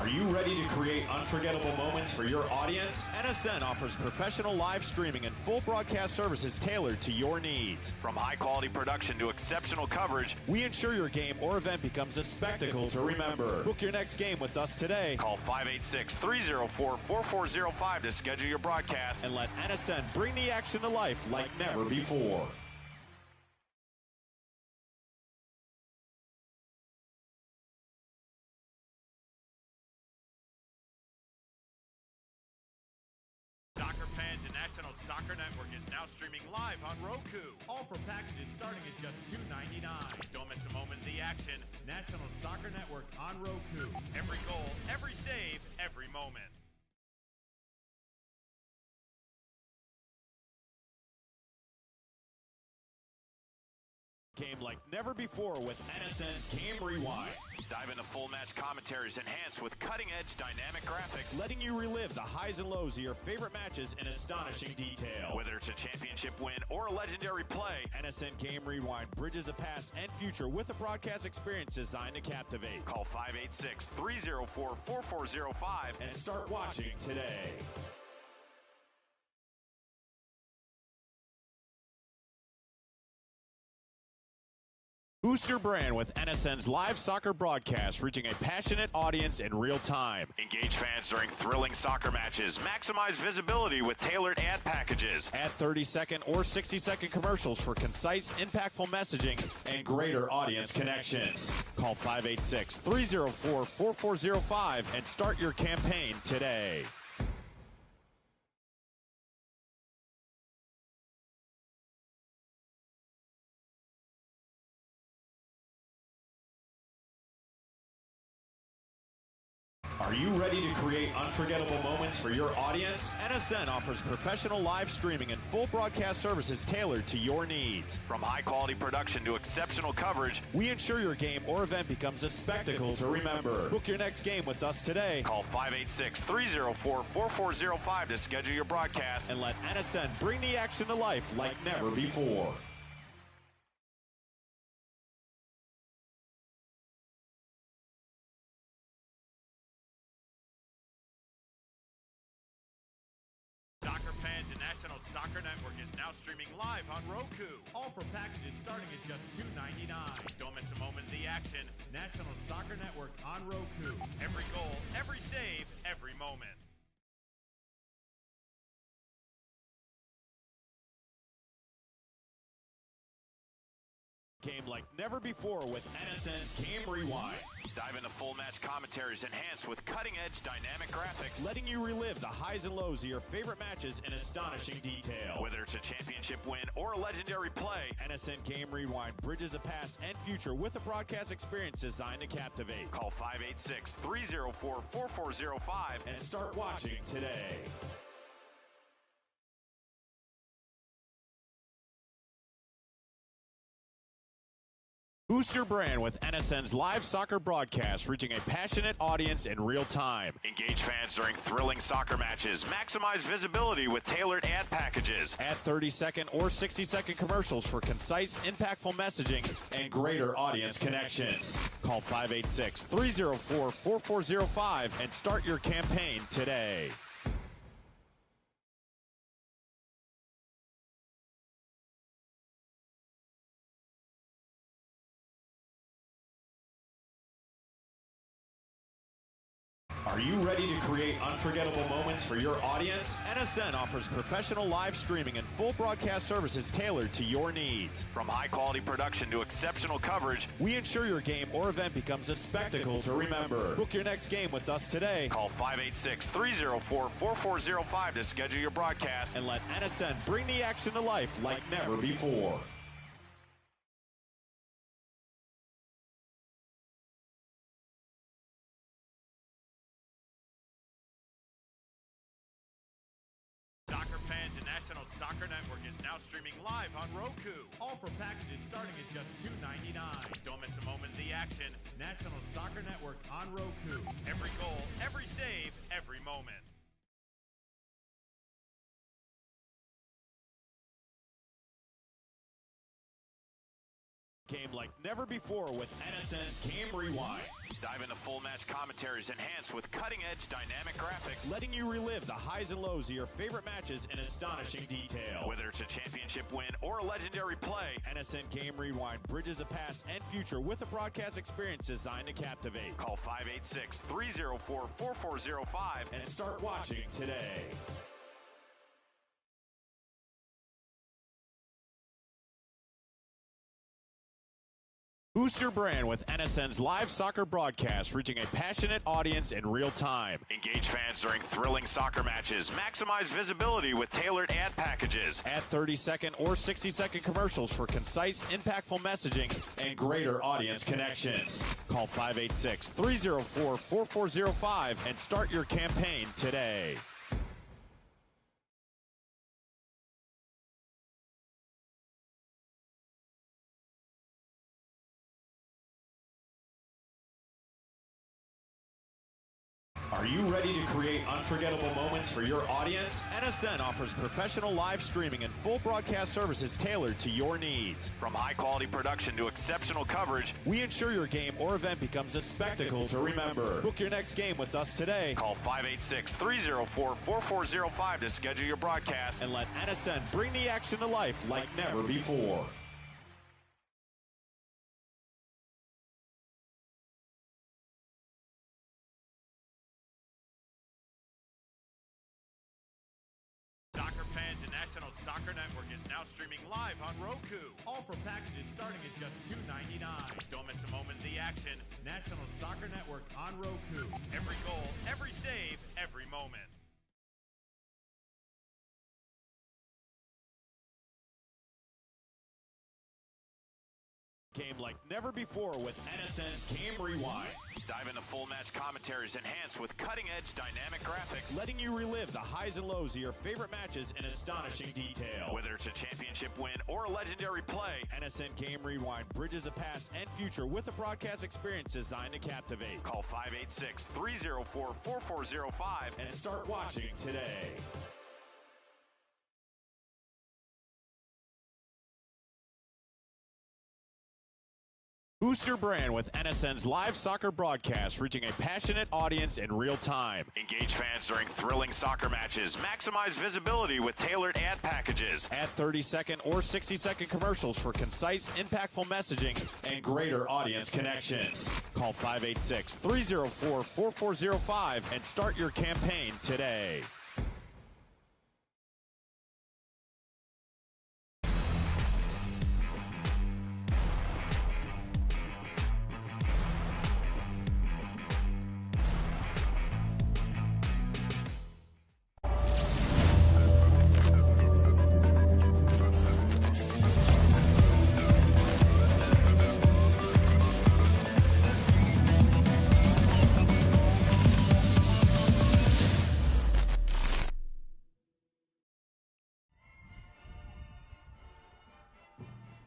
Are you ready to create unforgettable moments for your audience? NSN offers professional live streaming and full broadcast services tailored to your needs. From high-quality production to exceptional coverage, we ensure your game or event becomes a spectacle to remember. Book your next game with us today. Call 586-304-4405 to schedule your broadcast and let NSN bring the action to life like never before. Soccer fans, and National Soccer Network is now streaming live on Roku. All for packages starting at just $2.99. Don't miss a moment of the action. National Soccer Network on Roku. Every goal, every save, every moment. Game like never before with NSN's Game Rewind. Dive into full match commentaries enhanced with cutting-edge dynamic graphics, letting you relive the highs and lows of your favorite matches in astonishing detail. Whether it's a championship win or a legendary play, NSN Game Rewind bridges a past and future with a broadcast experience designed to captivate. Call 586-304-4405 and start watching today. Boost your brand with NSN's live soccer broadcast, reaching a passionate audience in real time. Engage fans during thrilling soccer matches. Maximize visibility with tailored ad packages. Add 30-second or 60-second commercials for concise, impactful messaging and greater audience connection. Call 586-304-4405 and start your campaign today. Are you ready to create unforgettable moments for your audience? NSN offers professional live streaming and full broadcast services tailored to your needs. From high-quality production to exceptional coverage, we ensure your game or event becomes a spectacle to remember. Book your next game with us today. Call 586-304-4405 to schedule your broadcast and let NSN bring the action to life like never before. Soccer fans, and National Soccer Network is now streaming live on Roku. All for packages starting at just $2.99. Don't miss a moment of the action. National Soccer Network on Roku. Every goal, every save, every moment. Game like never before with NSN's Game Rewind. Dive into full match commentaries enhanced with cutting-edge dynamic graphics, letting you relive the highs and lows of your favorite matches in astonishing detail. Whether it's a championship win or a legendary play, NSN Game Rewind bridges a past and future with a broadcast experience designed to captivate. Call 586-304-4405 and start watching today. Boost your brand with NSN's live soccer broadcast, reaching a passionate audience in real time. Engage fans during thrilling soccer matches. Maximize visibility with tailored ad packages. Add 30-second or 60-second commercials for concise, impactful messaging and greater audience connection. Call 586-304-4405 and start your campaign today. Are you ready to create unforgettable moments for your audience? NSN offers professional live streaming and full broadcast services tailored to your needs. From high-quality production to exceptional coverage, we ensure your game or event becomes a spectacle to remember. Book your next game with us today. Call 586-304-4405 to schedule your broadcast and let NSN bring the action to life like never before. Soccer fans, and National Soccer Network is now streaming live on Roku. All for packages starting at just $2.99. Don't miss a moment of the action. National Soccer Network on Roku. Every goal, every save, every moment. Game like never before with NSN's Game Rewind. Dive into full match commentaries enhanced with cutting-edge dynamic graphics, letting you relive the highs and lows of your favorite matches in astonishing detail. Whether it's a championship win or a legendary play, NSN Game Rewind bridges the past and future with a broadcast experience designed to captivate. Call 586-304-4405 and start watching today. Boost your brand with NSN's live soccer broadcast, reaching a passionate audience in real time. Engage fans during thrilling soccer matches. Maximize visibility with tailored ad packages. Add 30-second or 60-second commercials for concise, impactful messaging and greater audience connection. Call 586-304-4405 and start your campaign today. Are you ready to create unforgettable moments for your audience? NSN offers professional live streaming and full broadcast services tailored to your needs. From high-quality production to exceptional coverage, we ensure your game or event becomes a spectacle to remember. Book your next game with us today. Call 586-304-4405 to schedule your broadcast and let NSN bring the action to life like never before. Soccer fans, and National Soccer Network is now streaming live on Roku. All for packages starting at just $2.99. Don't miss a moment of the action. National Soccer Network on Roku. Every goal, every save, every moment. Game like never before with NSN's Game Rewind. Dive into full match commentaries enhanced with cutting-edge dynamic graphics, letting you relive the highs and lows of your favorite matches in astonishing detail. Whether it's a championship win or a legendary play, NSN Game Rewind bridges the past and future with a broadcast experience designed to captivate. Call 586-304-4405 and start watching today. Boost your brand with NSN's live soccer broadcast, reaching a passionate audience in real time. Engage fans during thrilling soccer matches. Maximize visibility with tailored ad packages. Add 30-second or 60-second commercials for concise, impactful messaging and greater audience connection. Call 586-304-4405 and start your campaign today.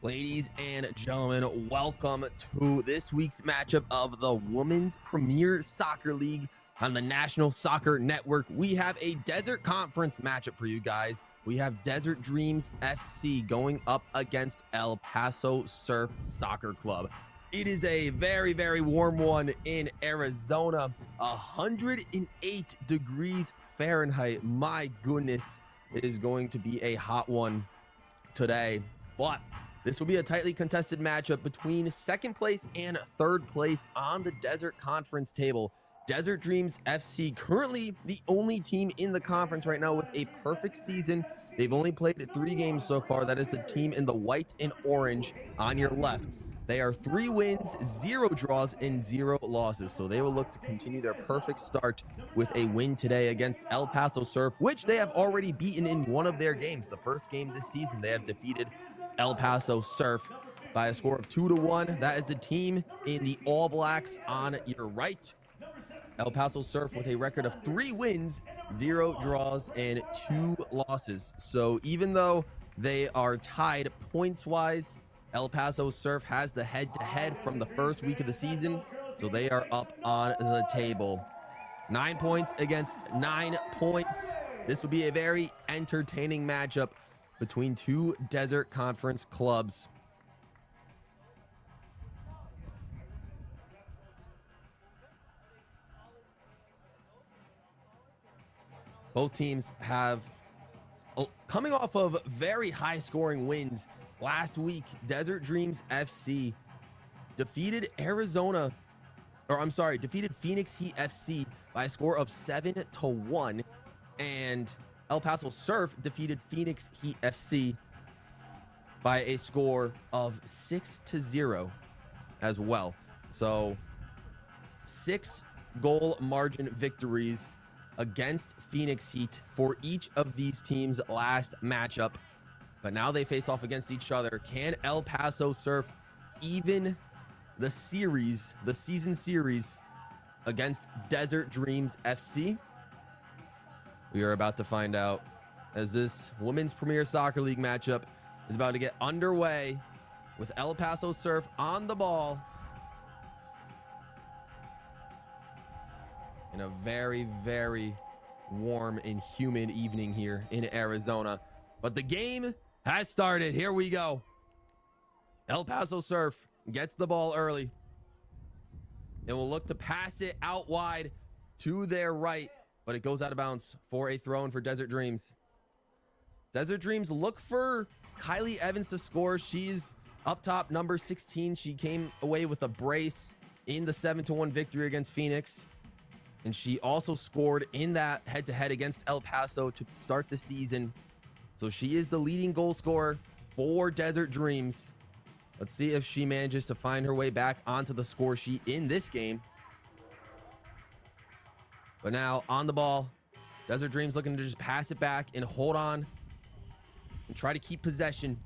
Ladies and gentlemen, welcome to this week's matchup of the Women's Premier Soccer League on the National Soccer Network. We have a Desert Conference matchup for you guys. We have Desert Dreams FC going up against El Paso Surf Soccer Club. It is a very, very warm one in Arizona, 108 degrees Fahrenheit. My goodness, it is going to be a hot one today, but this will be a tightly contested matchup between second place and third place on the Desert Conference table. Desert Dreams FC, currently the only team in the conference right now with a perfect season. They've only played 3 games so far. That is the team in the white and orange on your left. They are 3 wins, 0 draws, and 0 losses. So they will look to continue their perfect start with a win today against El Paso Surf, which they have already beaten in one of their games. The first game this season, they have defeated El Paso Surf by a score of 2-1. That is the team in the All Blacks on your right. El Paso Surf with a record of 3 wins, 0 draws, and 2 losses. So even though they are tied points-wise, El Paso Surf has the head-to-head from the first week of the season, so they are up on the table. 9 points against 9 points. This will be a very entertaining matchup between 2 Desert Conference clubs. Both teams have coming off of very high scoring wins. Last week, Desert Dreams FC defeated defeated Phoenix Heat FC by a score of 7-1, and El Paso Surf defeated Phoenix Heat FC by a score of 6-0 as well. So 6 goal margin victories against Phoenix Heat for each of these teams' last matchup. But now they face off against each other. Can El Paso Surf even the season series against Desert Dreams FC? We are about to find out as this Women's Premier Soccer League matchup is about to get underway with El Paso Surf on the ball in a very, very warm and humid evening here in Arizona. But the game has started. Here we go. El Paso Surf gets the ball early and will look to pass it out wide to their right, but it goes out of bounds for a throw-in for Desert Dreams. Desert Dreams look for Kylie Evans to score. She's up top, number 16. She came away with a brace in the 7-1 victory against Phoenix, and she also scored in that head-to-head against El Paso to start the season. So she is the leading goal scorer for Desert Dreams. Let's see if she manages to find her way back onto the score sheet in this game. But now on the ball, Desert Dreams looking to just pass it back and hold on and try to keep possession.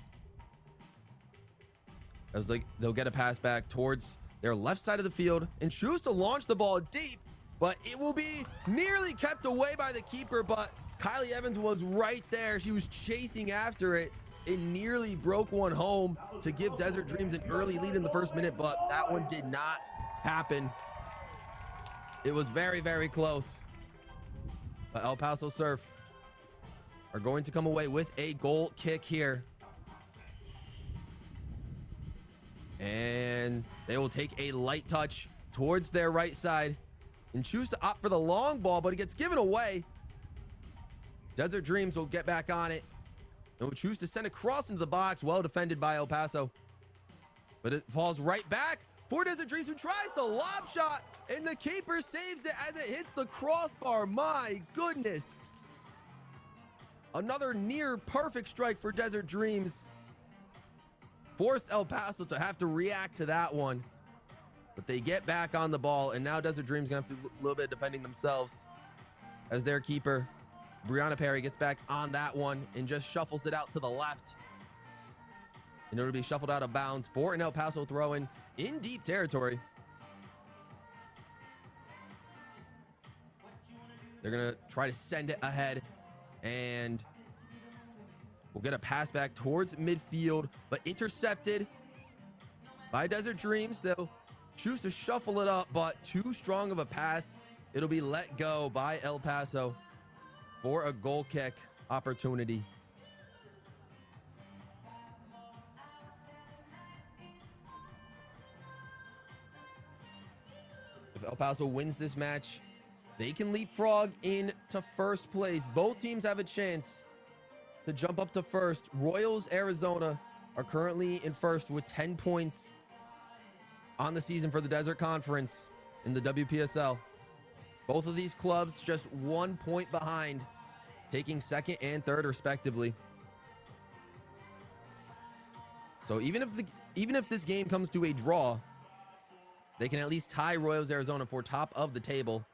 As they'll get a pass back towards their left side of the field and choose to launch the ball deep, but it will be nearly kept away by the keeper. But Kylie Evans was right there. She was chasing after it. It nearly broke one home to give Desert Dreams an early lead in the first minute, but that one did not happen. It was very, very close. But El Paso Surf are going to come away with a goal kick here. And they will take a light touch towards their right side and choose to opt for the long ball, but it gets given away. Desert Dreams will get back on it and will choose to send a cross into the box. Well defended by El Paso, but it falls right back for Desert Dreams, who tries the lob shot, and the keeper saves it as it hits the crossbar. My goodness. Another near perfect strike for Desert Dreams. Forced El Paso to have to react to that one, but they get back on the ball, and now Desert Dreams gonna have to do a little bit of defending themselves as their keeper, Brianna Perry, gets back on that one and just shuffles it out to the left in order to be shuffled out of bounds for an El Paso throw-in in deep territory. They're gonna try to send it ahead, and we'll get a pass back towards midfield, but intercepted by Desert Dreams. They'll choose to shuffle it up, but too strong of a pass. It'll be let go by El Paso for a goal kick opportunity. If El Paso wins this match, they can leapfrog into first place. Both teams have a chance to jump up to first. Royals Arizona are currently in first with 10 points on the season for the Desert Conference in the WPSL. Both of these clubs just 1 point behind, taking second and third respectively. So even if this game comes to a draw, they can at least tie Royals Arizona for top of the table,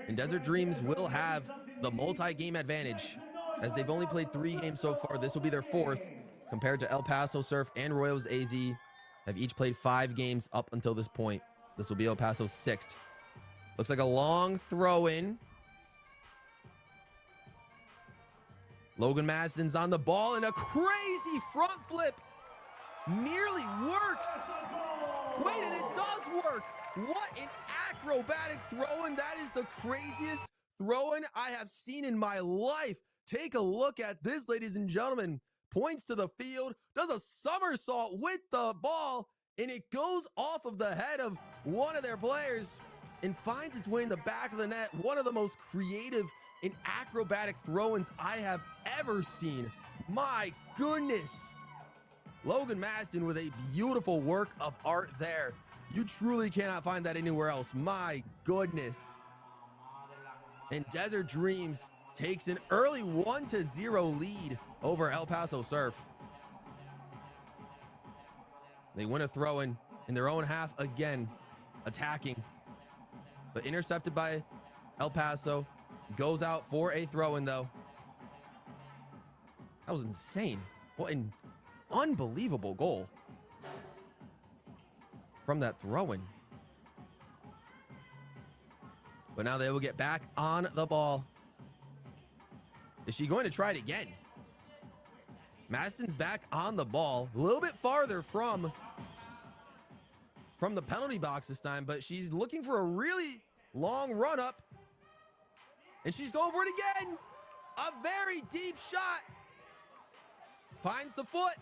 and Desert Dreams will have the multi-game advantage as they've only played 3 games so far. This will be their 4th, compared to El Paso Surf and Royals AZ have each played 5 games up until this point. This will be El Paso's 6th. Looks like a long throw in. Logan Masden's on the ball, and a crazy front flip nearly works. Wait, and it does work. What an acrobatic throw-in. That is the craziest throw-in I have seen in my life. Take a look at this, ladies and gentlemen. Points to the field, does a somersault with the ball, and it goes off of the head of one of their players and finds its way in the back of the net. One of the most creative in acrobatic throw-ins I have ever seen. My goodness. Logan Maston with a beautiful work of art there. You truly cannot find that anywhere else. My goodness. And Desert Dreams takes an early 1-0 lead over El Paso Surf. They win a throw-in their own half again, attacking, but intercepted by El Paso. Goes out for a throw-in though. That was insane. What an unbelievable goal from that throw-in. But now they will get back on the ball. Is she going to try it again? Maston's back on the ball, a little bit farther from the penalty box this time, but she's looking for a really long run up, and she's going for it again. A very deep shot. Finds the foot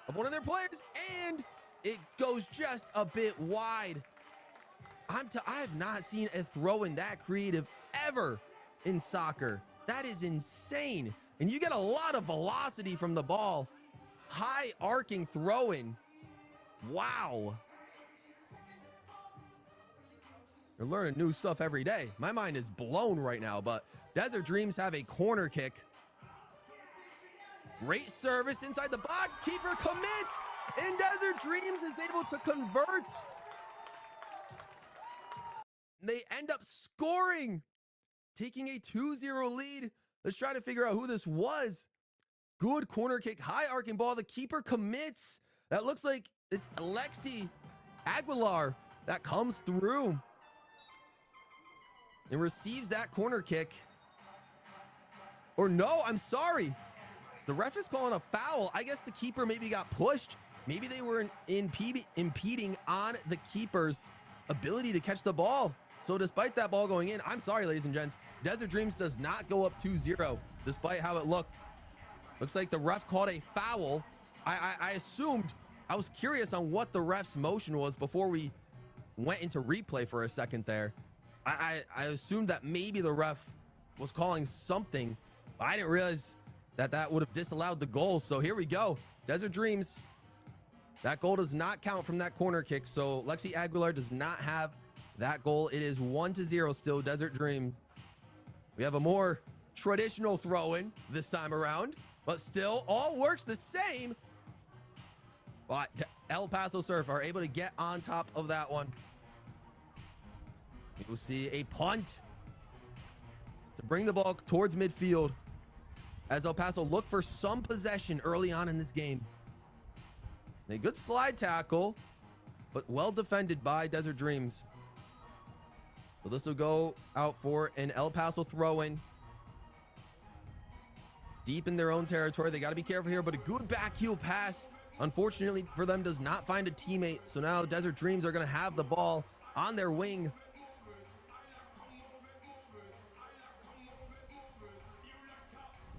of one of their players, and it goes just a bit wide. I have not seen a throw-in that creative ever in soccer. That is insane. And you get a lot of velocity from the ball. High arcing throw-in. Wow. You're learning new stuff every day. My mind is blown right now, but Desert Dreams have a corner kick. Great service inside the box. Keeper commits, and Desert Dreams is able to convert. They end up scoring, taking a 2-0 lead. Let's try to figure out who this was. Good corner kick, high arcing ball. The keeper commits. That looks like it's Alexi Aguilar that comes through and receives that corner kick. Or no, I'm sorry. The ref is calling a foul. I guess the keeper maybe got pushed. Maybe they were impeding on the keeper's ability to catch the ball. So despite that ball going in, I'm sorry, ladies and gents, Desert Dreams does not go up 2-0, despite how it looked. Looks like the ref called a foul. I assumed, I was curious on what the ref's motion was before we went into replay for a second there. I assumed that maybe the ref was calling something, but I didn't realize that would have disallowed the goal. So here we go. Desert Dreams. That goal does not count from that corner kick. So Lexi Aguilar does not have that goal. It is 1-0 still, Desert Dream. We have a more traditional throw-in this time around, but still all works the same. But El Paso Surf are able to get on top of that one. We will see a punt to bring the ball towards midfield as El Paso look for some possession early on in this game. A good slide tackle, but well defended by Desert Dreams. So this will go out for an El Paso throw-in. Deep in their own territory. They got to be careful here, but a good back heel pass, unfortunately for them, does not find a teammate. So now Desert Dreams are going to have the ball on their wing.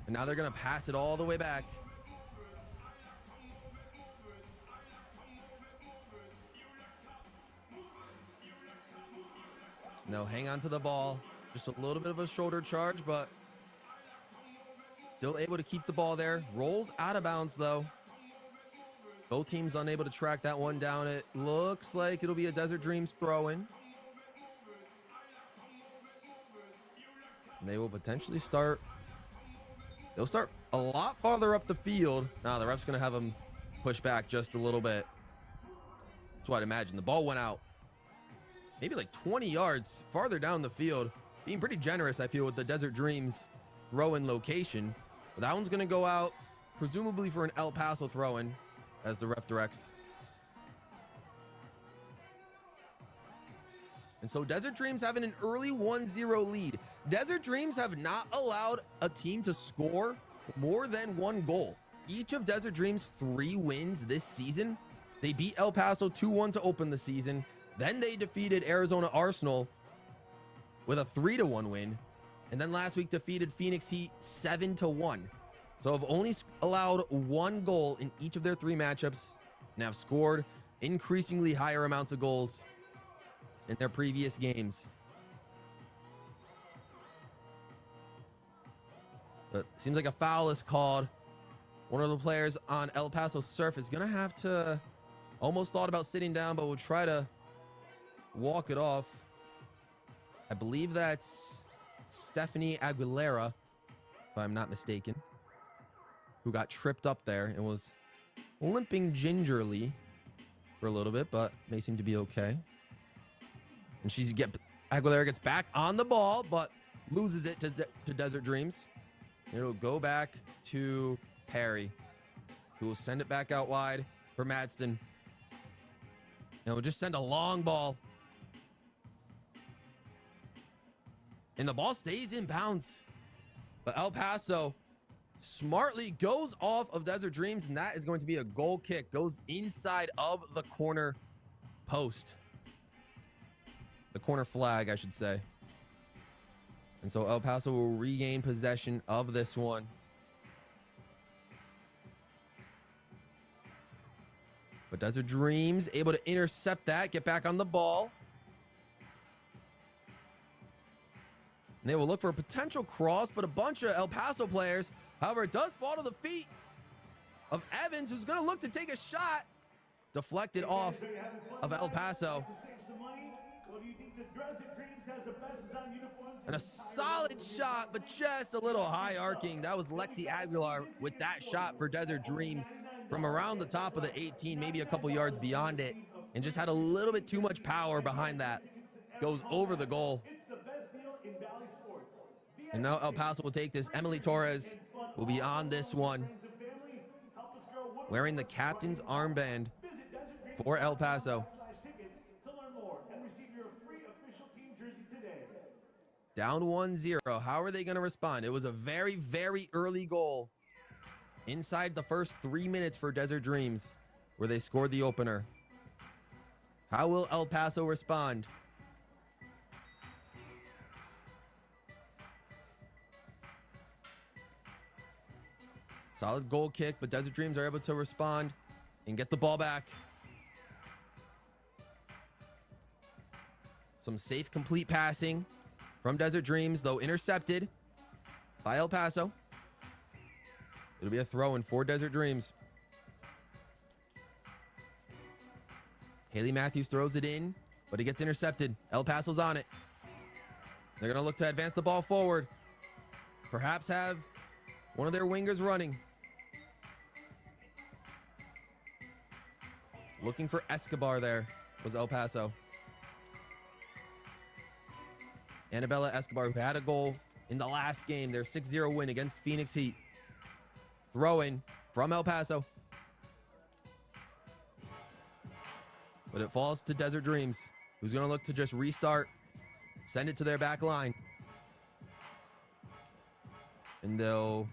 And now they're going to pass it all the way back. No, hang on to the ball. Just a little bit of a shoulder charge, but still able to keep the ball there. Rolls out of bounds, though. Both teams unable to track that one down. It looks like it'll be a Desert Dreams throw-in. They will potentially start. They'll start a lot farther up the field. Now the ref's going to have them push back just a little bit. That's what I'd imagine. The ball went out maybe like 20 yards farther down the field. Being pretty generous, I feel, with the Desert Dreams throw-in location. But that one's going to go out, presumably for an El Paso throw-in, as the ref directs. And so Desert Dreams having an early 1-0 lead. Desert Dreams have not allowed a team to score more than one goal. Each of Desert Dreams' 3 wins this season. They beat El Paso 2-1 to open the season. Then they defeated Arizona Arsenal with a 3-1 win. And then last week defeated Phoenix Heat 7-1. So have only allowed 1 goal in each of their 3 matchups and have scored increasingly higher amounts of goals in their previous games. But seems like a foul is called. One of the players on El Paso Surf is going to have to, almost thought about sitting down, but will try to walk it off. I believe that's Stephanie Aguilera, if I'm not mistaken, who got tripped up there and was limping gingerly for a little bit, but may seem to be okay. And Aguilera gets back on the ball, but loses it to Desert Dreams. It'll go back to Perry, who will send it back out wide for Madston. And we'll just send a long ball. And the ball stays in bounds. But El Paso smartly goes off of Desert Dreams, and that is going to be a goal kick. Goes inside of the corner post. The corner flag, I should say. And so El Paso will regain possession of this one. But Desert Dreams able to intercept that, get back on the ball. And they will look for a potential cross, but a bunch of El Paso players. However, it does fall to the feet of Evans, who's going to look to take a shot. Deflected off of El Paso. And a solid shot, but just a little high arcing. That was Lexi Aguilar with that shot for Desert Dreams from around the top of the 18, maybe a couple yards beyond it, and just had a little bit too much power behind that. Goes over the goal. And now El Paso will take this. Emily Torres will be on this one, wearing the captain's armband for El Paso. Down 1-0. How are they going to respond? It was a very, very early goal inside the first 3 minutes for Desert Dreams, where they scored the opener. How will El Paso respond? Solid goal kick, but Desert Dreams are able to respond and get the ball back. Some safe, complete passing from Desert Dreams, though intercepted by El Paso. It'll be a throw-in for Desert Dreams. Haley Matthews throws it in, but it gets intercepted. El Paso's on it. They're going to look to advance the ball forward. Perhaps have one of their wingers running. Looking for Escobar there was El Paso. Annabella Escobar, who had a goal in the last game, their 6-0 win against Phoenix Heat. Throw in from El Paso. But it falls to Desert Dreams, who's going to look to just restart, send it to their back line. And they'll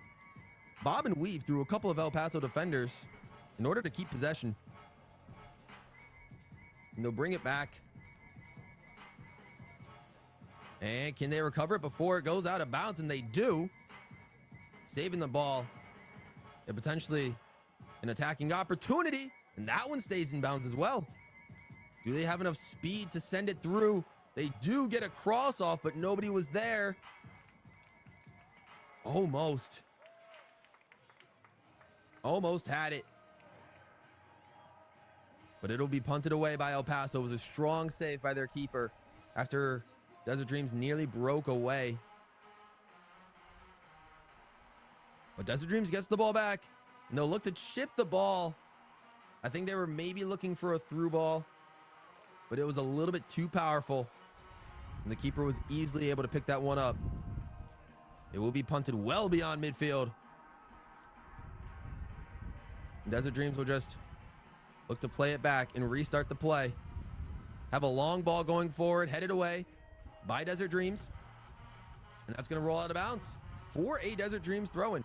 bob and weave through a couple of El Paso defenders in order to keep possession. And they'll bring it back. And can they recover it before it goes out of bounds? And they do. Saving the ball. And potentially an attacking opportunity. And that one stays in bounds as well. Do they have enough speed to send it through? They do get a cross off, but nobody was there. Almost. Almost had it. But it'll be punted away by El Paso. It was a strong save by their keeper after Desert Dreams nearly broke away. But Desert Dreams gets the ball back, and they'll look to chip the ball. I think they were maybe looking for a through ball, but it was a little bit too powerful, and the keeper was easily able to pick that one up. It will be punted well beyond midfield. And Desert Dreams will just look to play it back and restart the play. Have a long ball going forward, headed away by Desert Dreams. And that's going to roll out of bounds for a Desert Dreams throw-in.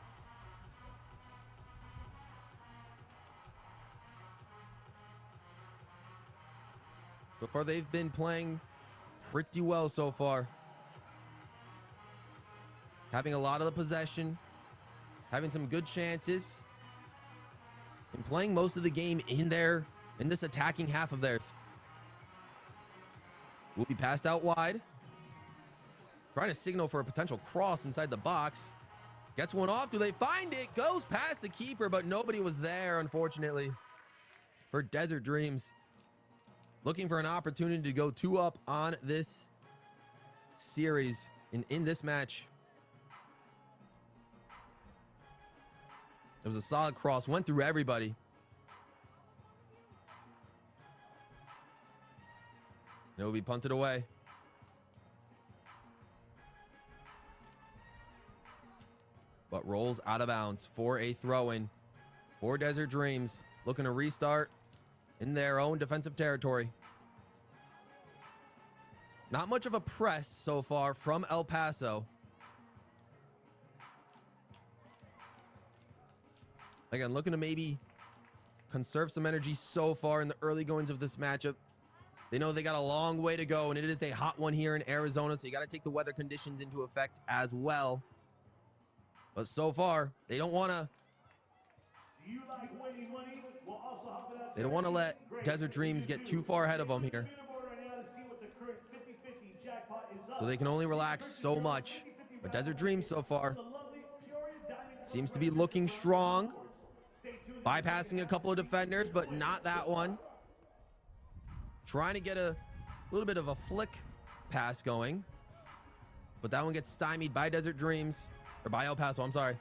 So far, they've been playing pretty well so far. Having a lot of the possession, having some good chances, and playing most of the game in this attacking half of theirs. Will be passed out wide. Trying to signal for a potential cross inside the box. Gets one off. Do they find it? Goes past the keeper, but nobody was there, unfortunately, for Desert Dreams. Looking for an opportunity to go 2 up on this series in this match. It was a solid cross. Went through everybody. It will be punted away. But rolls out of bounds for a throw-in for Desert Dreams. Looking to restart in their own defensive territory. Not much of a press so far from El Paso. Again, looking to maybe conserve some energy so far in the early goings of this matchup. They know they got a long way to go, and it is a hot one here in Arizona, so you got to take the weather conditions into effect as well. But so far, they don't want to... They don't want to let Desert Dreams get too far ahead of them here. So they can only relax so much. But Desert Dreams so far seems to be looking strong. Bypassing a couple of defenders, but not that one. Trying to get a little bit of a flick pass going. But that one gets stymied by Desert Dreams. Or by El Paso, I'm sorry.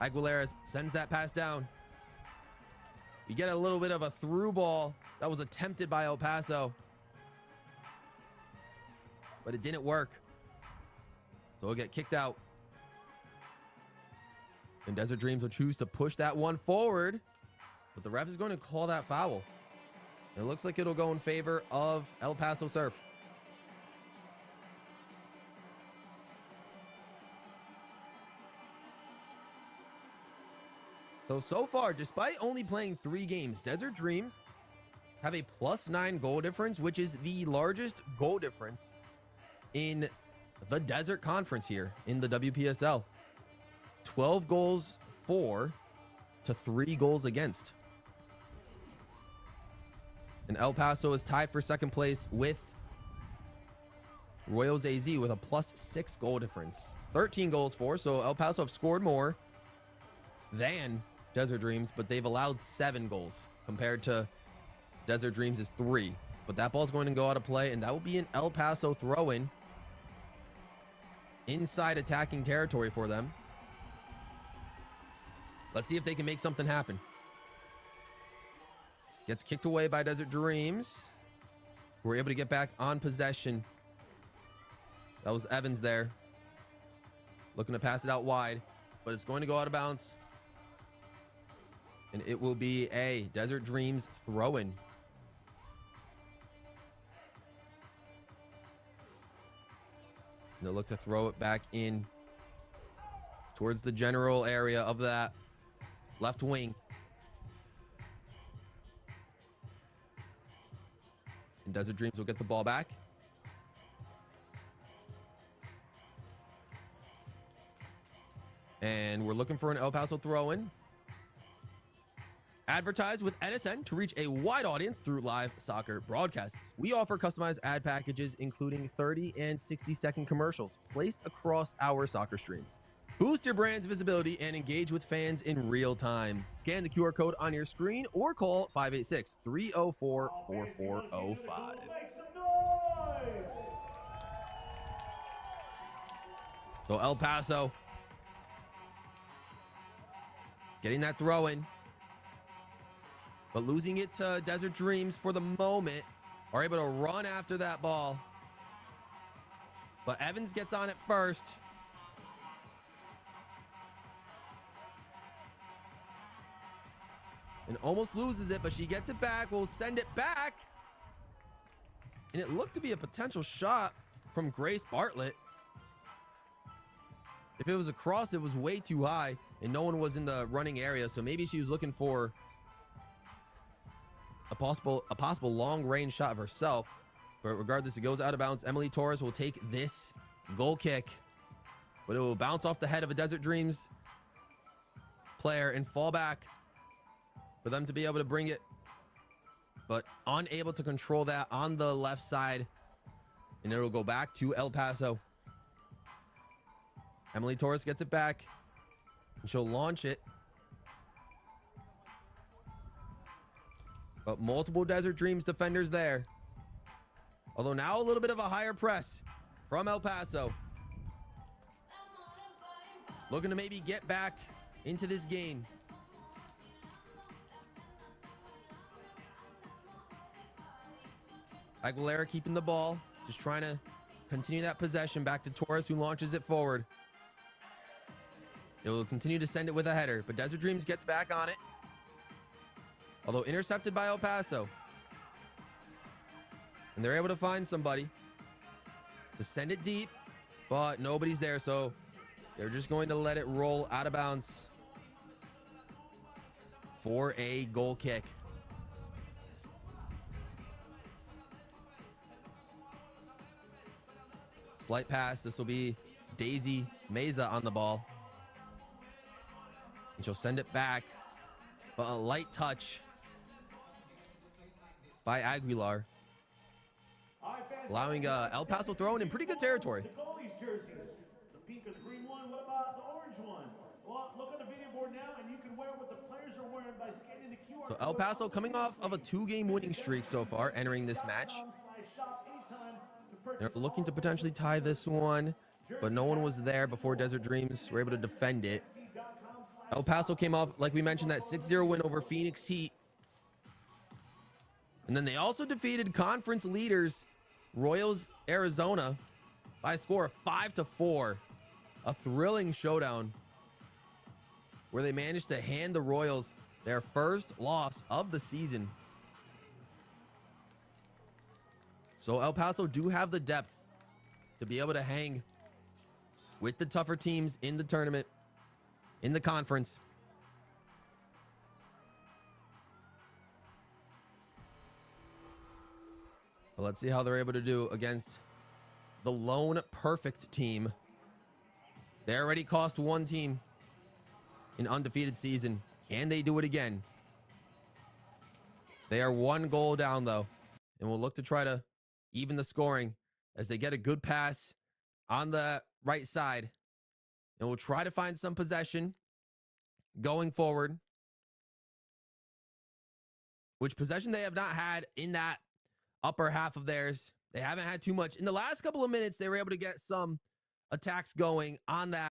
Aguilera sends that pass down. You get a little bit of a through ball that was attempted by El Paso. But it didn't work. So it'll get kicked out. And Desert Dreams will choose to push that one forward. But the ref is going to call that foul. It looks like it'll go in favor of El Paso Surf. So far, despite only playing 3 games, Desert Dreams have a +9 goal difference, which is the largest goal difference in the Desert Conference here in the WPSL. 12 goals for to 3 goals against. And El Paso is tied for second place with Royals AZ with a +6 goal difference. 13 goals for, so El Paso have scored more than Desert Dreams, but they've allowed 7 goals compared to Desert Dreams' 3. But that ball's going to go out of play, and that will be an El Paso throw-in inside attacking territory for them. Let's see if they can make something happen. Gets kicked away by Desert Dreams. We're able to get back on possession. That was Evans there. Looking to pass it out wide, but it's going to go out of bounds. And it will be a Desert Dreams throw-in. And they'll look to throw it back in towards the general area of that left wing. And Desert Dreams will get the ball back. And we're looking for an El Paso throw-in. Advertise with NSN to reach a wide audience through live soccer broadcasts. We offer customized ad packages, including 30 and 60-second commercials placed across our soccer streams. Boost your brand's visibility and engage with fans in real time. Scan the QR code on your screen or call 586-304-4405. So El Paso getting that throw in, but losing it to Desert Dreams for the moment. Are able to run after that ball, but Evans gets on it first. And almost loses it, but she gets it back. We'll send it back. And it looked to be a potential shot from Grace Bartlett. If it was a cross, it was way too high, and no one was in the running area. So maybe she was looking for a possible long-range shot of herself. But regardless, it goes out of bounds. Emily Torres will take this goal kick, but it will bounce off the head of a Desert Dreams player and fall back for them to be able to bring it, but unable to control that on the left side. And it will go back to El Paso. Emily Torres gets it back, and she'll launch it. But multiple Desert Dreams defenders there. Although now a little bit of a higher press from El Paso. Looking to maybe get back into this game. Aguilera keeping the ball, just trying to continue that possession back to Torres, who launches it forward. It will continue to send it with a header, but Desert Dreams gets back on it. Although intercepted by El Paso. And they're able to find somebody to send it deep, but nobody's there, so they're just going to let it roll out of bounds for a goal kick. Slight pass. This will be Daisy Meza on the ball. And she'll send it back, but a light touch by Aguilar, allowing El Paso throwing in pretty good territory. The goalies' jerseys, the pink and green one. What about the orange one? Well, look on the video board now, and you can wear what the players are wearing by scanning the QR So code. El Paso coming off of a 2-game winning streak so far, entering this match. They're looking to potentially tie this one, but no one was there before Desert Dreams were able to defend it. El Paso came off, like we mentioned, that 6-0 win over Phoenix Heat. And then they also defeated conference leaders Royals Arizona by a score of 5-4. A thrilling showdown where they managed to hand the Royals their first loss of the season. So El Paso do have the depth to be able to hang with the tougher teams in the tournament, in the conference. But let's see how they're able to do against the lone perfect team. They already cost one team an undefeated season. Can they do it again? They are 1 goal down, though, and will look to try to even the scoring as they get a good pass on the right side, and will try to find some possession going forward, which possession they have not had in that upper half of theirs. They haven't had too much. In the last couple of minutes, they were able to get some attacks going on that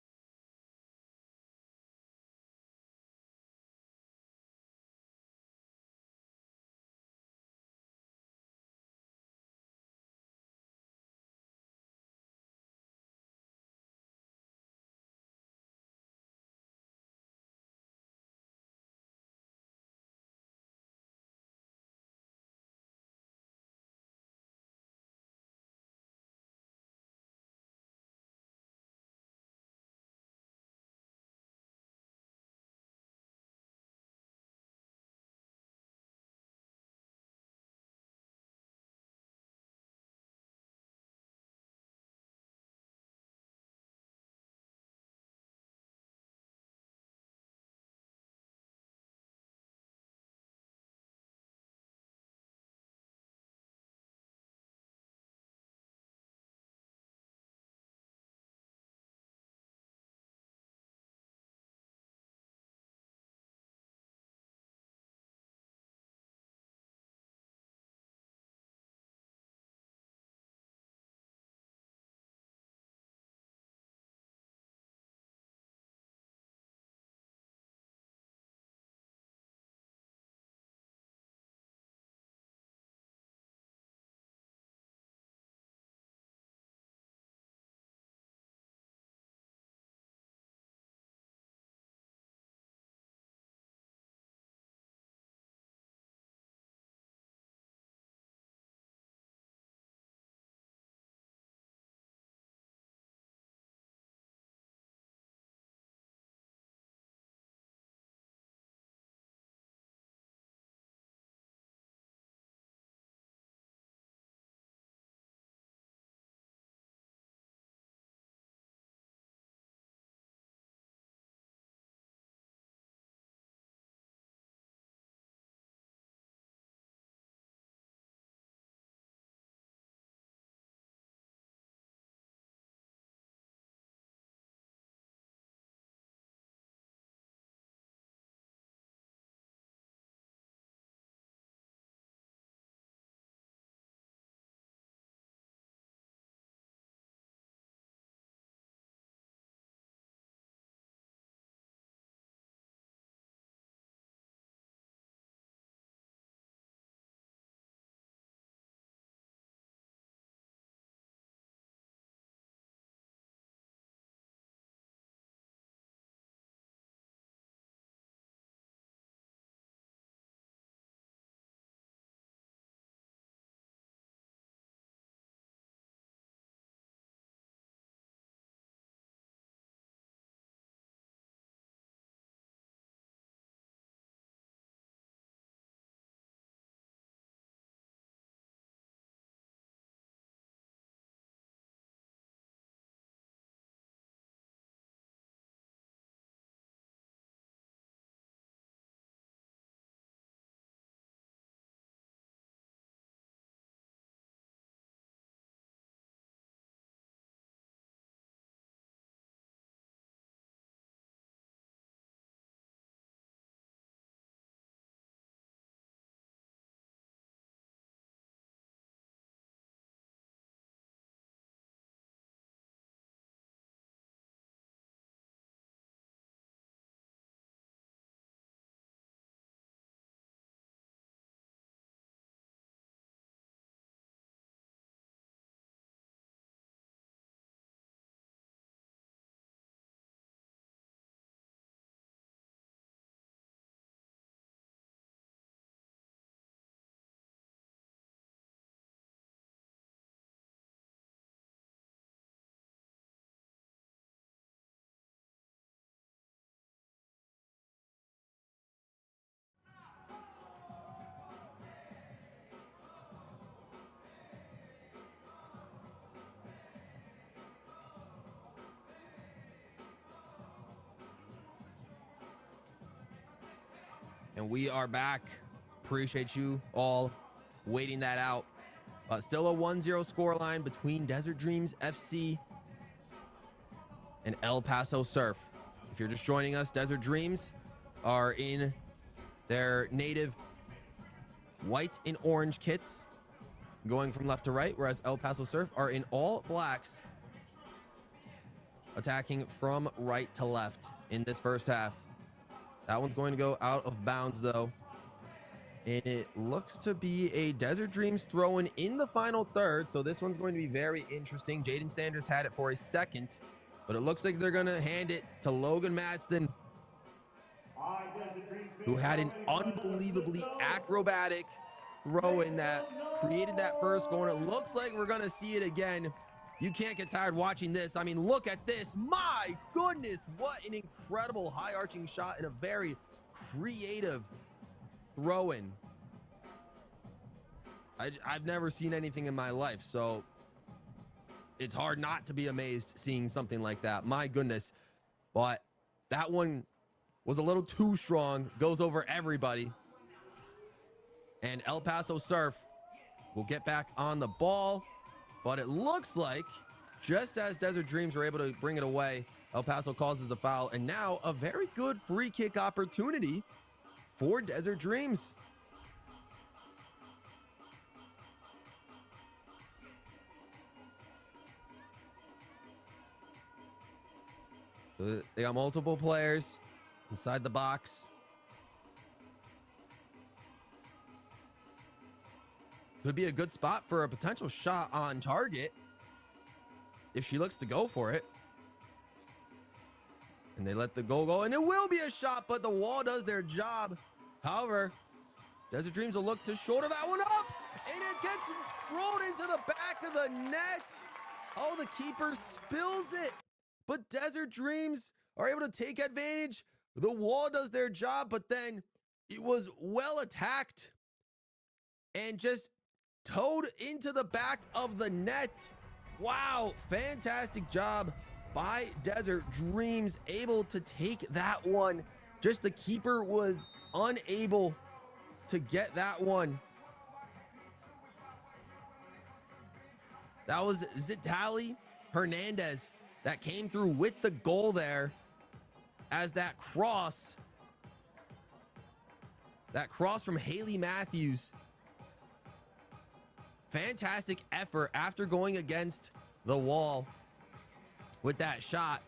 And we are back. Appreciate you all waiting that out. Still a 1-0 scoreline between Desert Dreams FC and El Paso Surf. If you're just joining us, Desert Dreams are in their native white and orange kits, going from left to right, whereas El Paso Surf are in all blacks, attacking from right to left in this first half. That one's going to go out of bounds though, and it looks to be a Desert Dreams throw-in in the final third, so this one's going to be very interesting. Jaden Sanders had it for a second, but it looks like they're going to hand it to Logan Madston, who had an unbelievably acrobatic throw-in that created that first goal, and it looks like we're going to see it again. You can't get tired watching this. I mean, look at this. My goodness, what an incredible high-arching shot and a very creative throw-in. I've never seen anything in my life, so it's hard not to be amazed seeing something like that. My goodness. But that one was a little too strong, goes over everybody. And El Paso Surf will get back on the ball. But it looks like just as Desert Dreams were able to bring it away, El Paso causes a foul. And now a very good free kick opportunity for Desert Dreams. So they got multiple players inside the box. Could be a good spot for a potential shot on target if she looks to go for it. And they let the goal go, and it will be a shot, but the wall does their job. However, Desert Dreams will look to shoulder that one up, and it gets rolled into the back of the net. Oh, the keeper spills it, but Desert Dreams are able to take advantage. The wall does their job, but then it was well attacked and just towed into the back of the net. Wow, fantastic job by Desert Dreams, able to take that one. Just the keeper was unable to get that one. That was Zitali Hernandez that came through with the goal there, as that cross from Haley Matthews. Fantastic effort after going against the wall with that shot.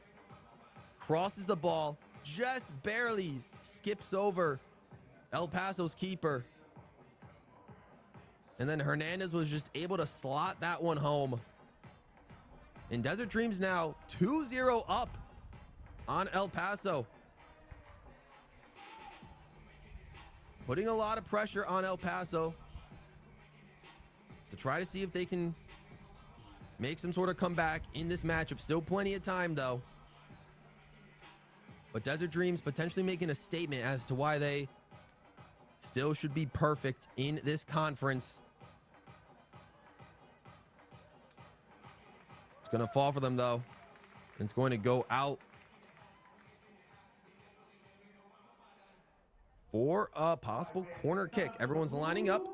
Crosses the ball, just barely skips over El Paso's keeper. And then Hernandez was just able to slot that one home. And Desert Dreams now 2-0 up on El Paso. Putting a lot of pressure on El Paso to try to see if they can make some sort of comeback in this matchup. Still plenty of time though. But Desert Dreams potentially making a statement as to why they still should be perfect in this conference. It's going to fall for them though. It's going to go out for a possible corner kick. Everyone's lining up.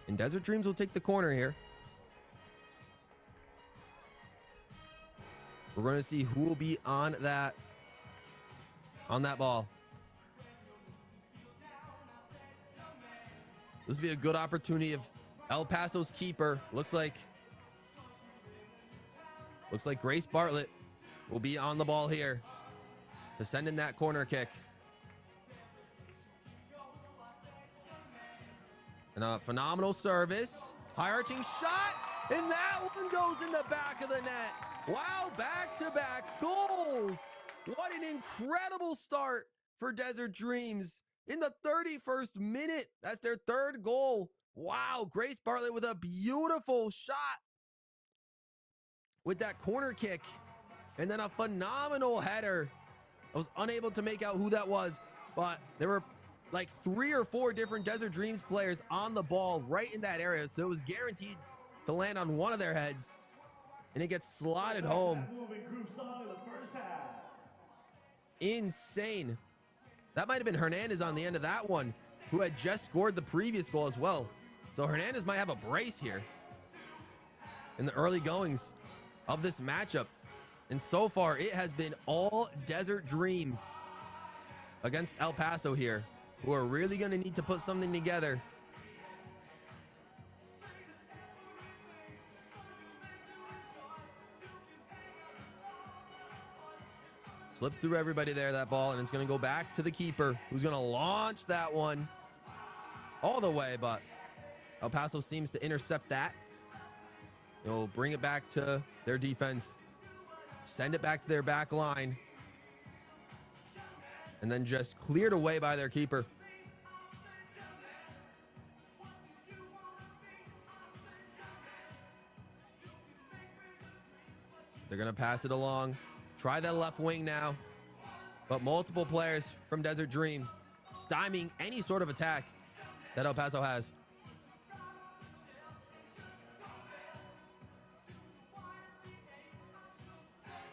And Desert Dreams will take the corner here. We're going to see who will be on that ball. This will be a good opportunity if El Paso's keeper looks like Grace Bartlett will be on the ball here to send in that corner kick. And a phenomenal service, high arching shot, and that one goes in the back of the net. Wow, back-to-back goals. What an incredible start for Desert Dreams in the 31st minute. That's their third goal. Wow, Grace Bartlett with a beautiful shot with that corner kick, and then a phenomenal header. I was unable to make out who that was, but there were like 3 or 4 different Desert Dreams players on the ball right in that area, so it was guaranteed to land on one of their heads, and it gets slotted home. first half. Insane. That might have been Hernandez on the end of that one, who had just scored the previous goal as well. So Hernandez might have a brace here in the early goings of this matchup. And so far, it has been all Desert Dreams against El Paso here, who are really going to need to put something together. Slips through everybody there, that ball, and it's going to go back to the keeper, who's going to launch that one all the way, but El Paso seems to intercept that. They'll bring it back to their defense, send it back to their back line, and then just cleared away by their keeper. They're going to pass it along. Try that left wing now, but multiple players from Desert Dream stymieing any sort of attack that El Paso has.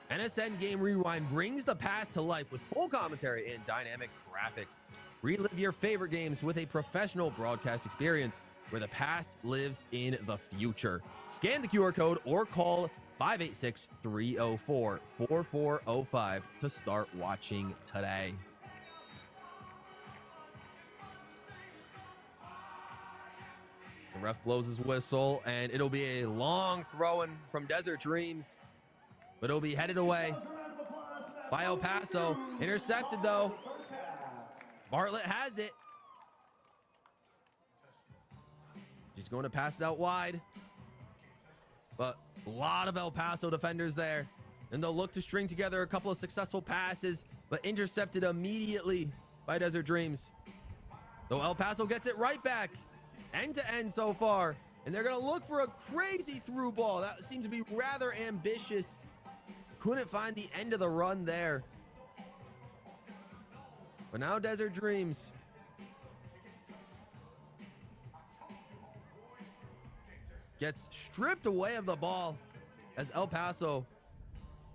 NSN Game Rewind brings the past to life with full commentary and dynamic graphics. Relive your favorite games with a professional broadcast experience where the past lives in the future. Scan the QR code or call 586-304-4405 to start watching today. The ref blows his whistle, and it'll be a long throw-in from Desert Dreams, but it'll be headed away by El Paso. Intercepted, though. Bartlett has it. He's going to pass it out wide, but a lot of El Paso defenders there, and they'll look to string together a couple of successful passes, but intercepted immediately by Desert Dreams. Though El Paso gets it right back, end to end so far, and they're going to look for a crazy through ball. That seems to be rather ambitious. Couldn't find the end of the run there. But now Desert Dreams gets stripped away of the ball as El Paso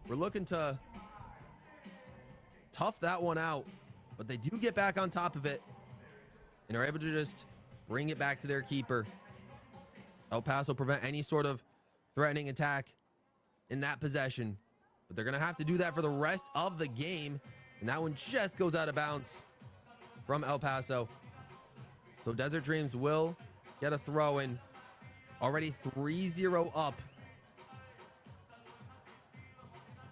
were looking to tough that one out, but they do get back on top of it and are able to just bring it back to their keeper. El Paso prevent any sort of threatening attack in that possession, but they're going to have to do that for the rest of the game, and that one just goes out of bounds from El Paso. So Desert Dreams will get a throw in. Already 3-0 up.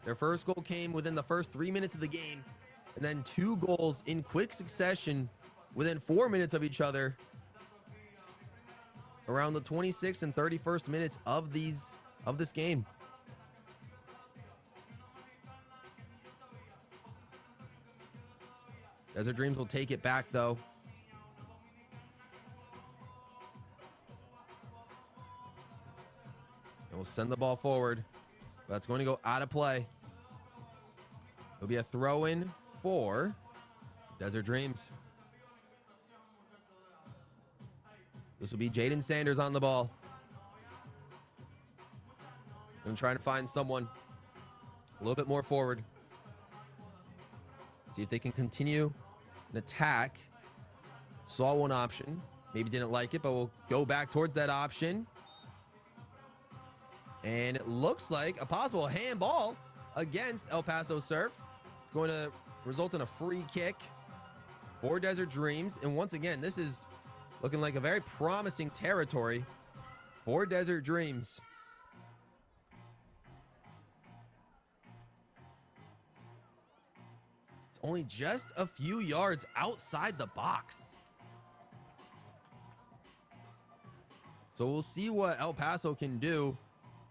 Their first goal came within the first 3 minutes of the game, and then 2 goals in quick succession within 4 minutes of each other around the 26th and 31st minutes of this game. Desert Dreams will take it back, though. And we'll send the ball forward, but it's going to go out of play. It'll be a throw-in for Desert Dreams. This will be Jaden Sanders on the ball. And trying to find someone a little bit more forward. See if they can continue an attack. Saw one option. Maybe didn't like it, but we'll go back towards that option. And it looks like a possible handball against El Paso Surf. It's going to result in a free kick for Desert Dreams. And once again, this is looking like a very promising territory for Desert Dreams. It's only just a few yards outside the box. So we'll see what El Paso can do.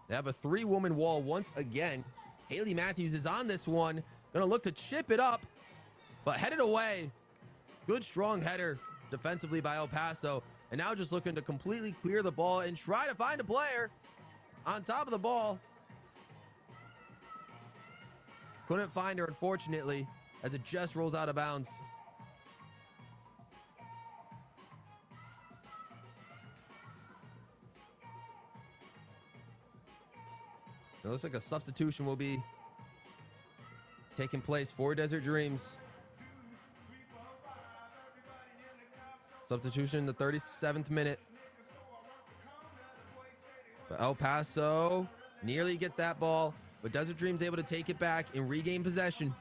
They have a 3-woman wall once again. Haley Matthews is on this one. Gonna look to chip it up, but headed away. Good strong header defensively by El Paso. And now just looking to completely clear the ball and try to find a player on top of the ball. Couldn't find her, unfortunately, as it just rolls out of bounds. It looks like a substitution will be taking place for Desert Dreams. Substitution in the 37th minute. But El Paso nearly get that ball, but Desert Dreams able to take it back and regain possession.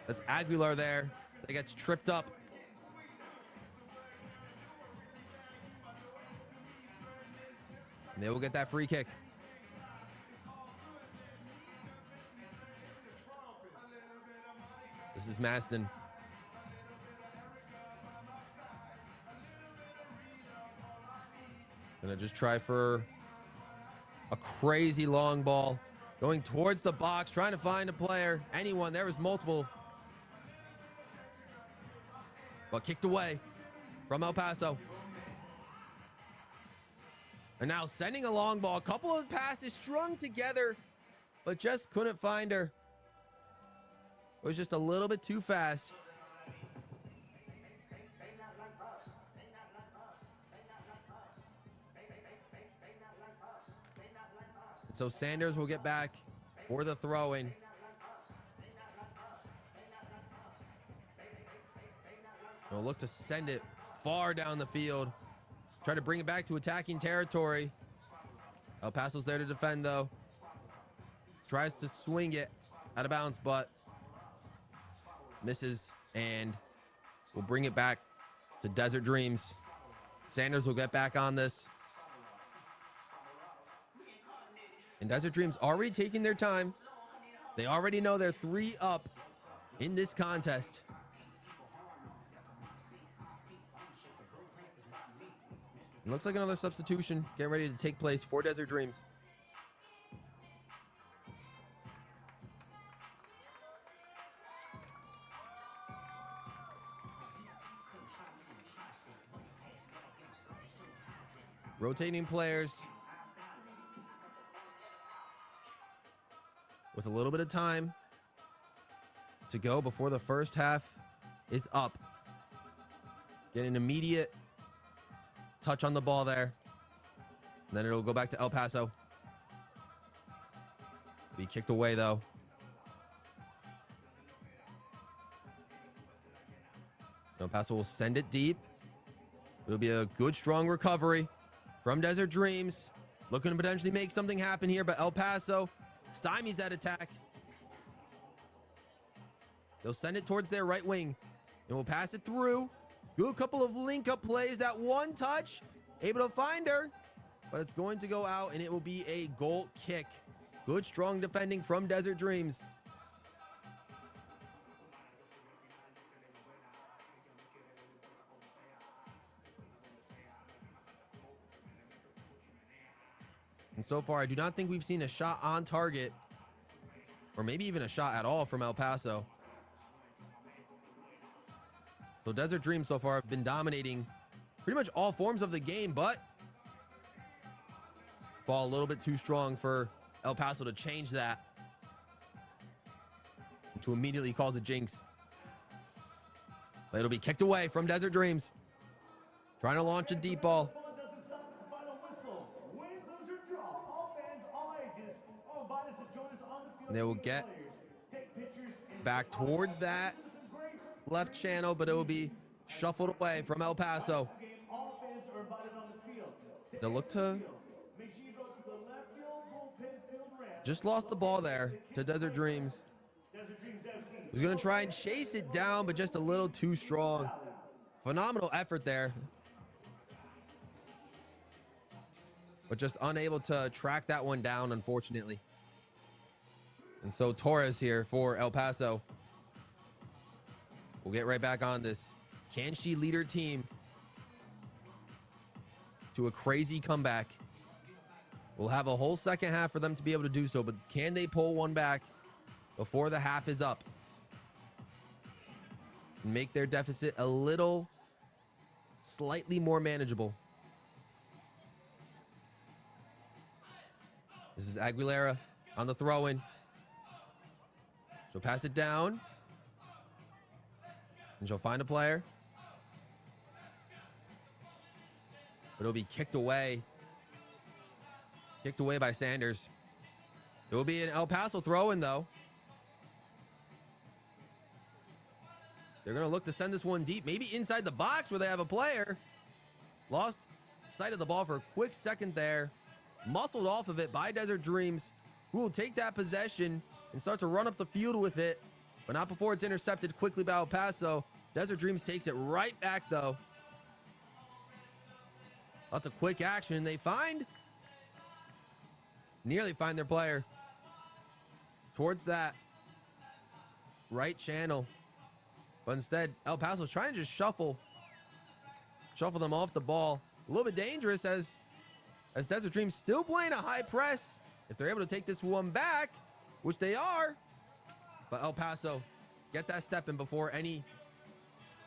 That's Aguilar there. That gets tripped up. And they will get that free kick. This is Maston. Gonna just try for a crazy long ball. Going towards the box, trying to find a player. Anyone, there was multiple. But kicked away from El Paso. And now sending a long ball. A couple of passes strung together, but just couldn't find her. It was just a little bit too fast. So Sanders will get back for the throw-in. We'll look to send it far down the field. Try to bring it back to attacking territory. El Paso's there to defend, though. Tries to swing it out of bounds, but misses, and will bring it back to Desert Dreams. Sanders will get back on this. And Desert Dreams already taking their time. They already know they're 3 up in this contest. It looks like another substitution getting ready to take place for Desert Dreams. Rotating players with a little bit of time to go before the first half is up. Get an immediate touch on the ball there. And then it'll go back to El Paso. Be kicked away, though. El Paso will send it deep. It'll be a good, strong recovery from Desert Dreams. Looking to potentially make something happen here, but El Paso stymies that attack. They'll send it towards their right wing, and we'll pass it through. Good couple of link-up plays. That one touch, able to find her, but it's going to go out, and it will be a goal kick. Good, strong defending from Desert Dreams. And so far, I do not think we've seen a shot on target, or maybe even a shot at all from El Paso. So Desert Dreams so far have been dominating pretty much all forms of the game, but ball a little bit too strong for El Paso to change that, to immediately cause a jinx. But it'll be kicked away from Desert Dreams. Trying to launch a deep ball. And they will get back towards that left channel, but it will be shuffled away from El Paso. They'll look to just lost the ball there to Desert Dreams. Was going to try and chase it down, but just a little too strong. Phenomenal effort there, but just unable to track that one down, unfortunately. And so Torres here for El Paso. We'll get right back on this. Can she lead her team to a crazy comeback? We'll have a whole second half for them to be able to do so, but can they pull one back before the half is up and make their deficit a little slightly more manageable? This is Aguilera on the throw-in. She'll pass it down, and she'll find a player, but it'll be kicked away by Sanders. It will be an El Paso throw-in, though. They're going to look to send this one deep, maybe inside the box where they have a player. Lost sight of the ball for a quick second there. Muscled off of it by Desert Dreams, who will take that possession and start to run up the field with it, but not before it's intercepted quickly by El Paso. Desert Dreams takes it right back, though. Lots of quick action. They nearly find their player towards that right channel. But instead, El Paso's trying to just shuffle them off the ball. A little bit dangerous as Desert Dreams still playing a high press. If they're able to take this one back, which they are, but El Paso get that step in before any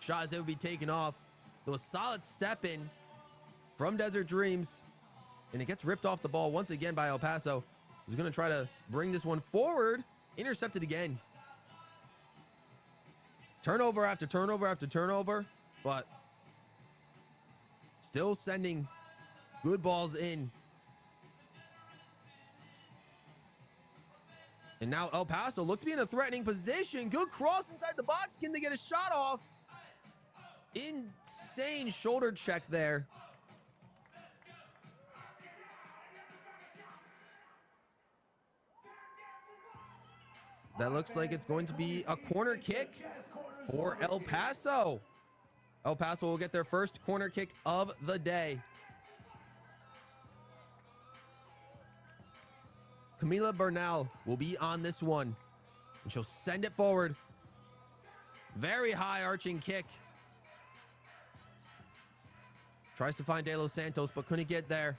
shots they would be taken off. There was a solid step in from Desert Dreams, and it gets ripped off the ball once again by El Paso, who's going to try to bring this one forward. Intercepted again. Turnover after turnover after turnover, but still sending good balls in. And now El Paso look to be in a threatening position. Good cross inside the box. Can they get a shot off? Insane shoulder check there. That looks like it's going to be a corner kick for El Paso. El Paso will get their first corner kick of the day. Camila Bernal will be on this one, and she'll send it forward. Very high arching kick. Tries to find De Los Santos, but couldn't get there.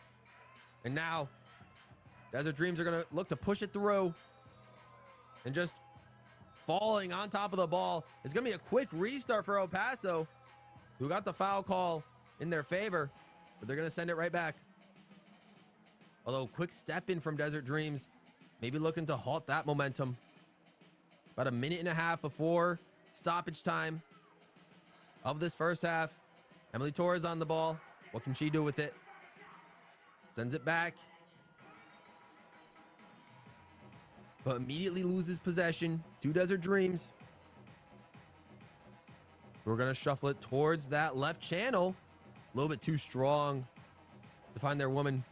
And now, Desert Dreams are going to look to push it through. And just falling on top of the ball. It's going to be a quick restart for El Paso, who got the foul call in their favor, but they're going to send it right back. Although, quick step in from Desert Dreams, maybe looking to halt that momentum. About a minute and a half before stoppage time of this first half. Emily Torres on the ball. What can she do with it? Sends it back, but immediately loses possession to Desert Dreams. We're going to shuffle it towards that left channel. A little bit too strong to find their woman.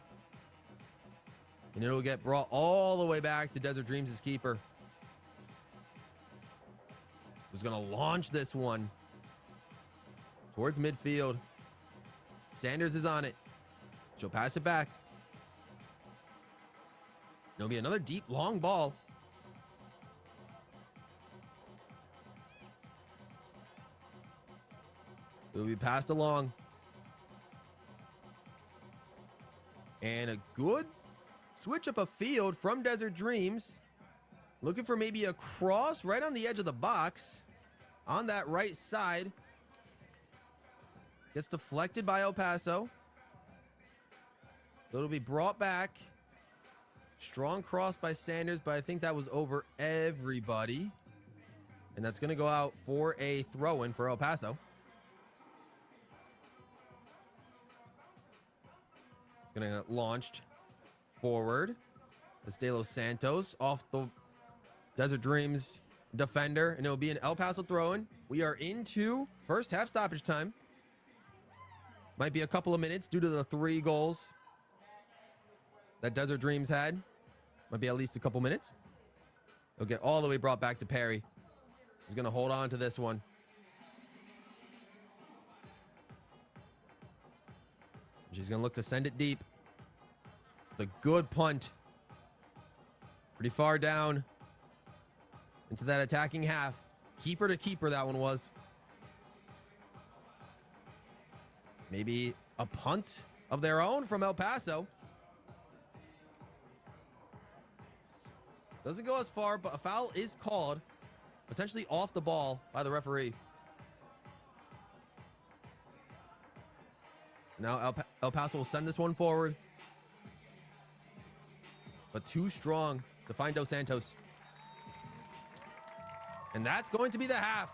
And it'll get brought all the way back to Desert Dreams' keeper, who's going to launch this one towards midfield. Sanders is on it. She'll pass it back. There'll be another deep, long ball. It'll be passed along. And a good switch up a field from Desert Dreams. Looking for maybe a cross right on the edge of the box on that right side. Gets deflected by El Paso. It'll be brought back. Strong cross by Sanders, but I think that was over everybody. And that's going to go out for a throw-in for El Paso. It's going to get launched forward. It's De Los Santos off the Desert Dreams defender, and it'll be an El Paso throw-in. We are into first half stoppage time. Might be a couple of minutes due to the 3 goals that Desert Dreams had. Might be at least a couple minutes. He'll get all the way brought back to Perry. He's going to hold on to this one. She's going to look to send it deep. The good punt. Pretty far down into that attacking half. Keeper to keeper, that one was. Maybe a punt of their own from El Paso. Doesn't go as far, but a foul is called. Potentially off the ball by the referee. Now El Paso will send this one forward. But too strong to find Dos Santos. And that's going to be the half.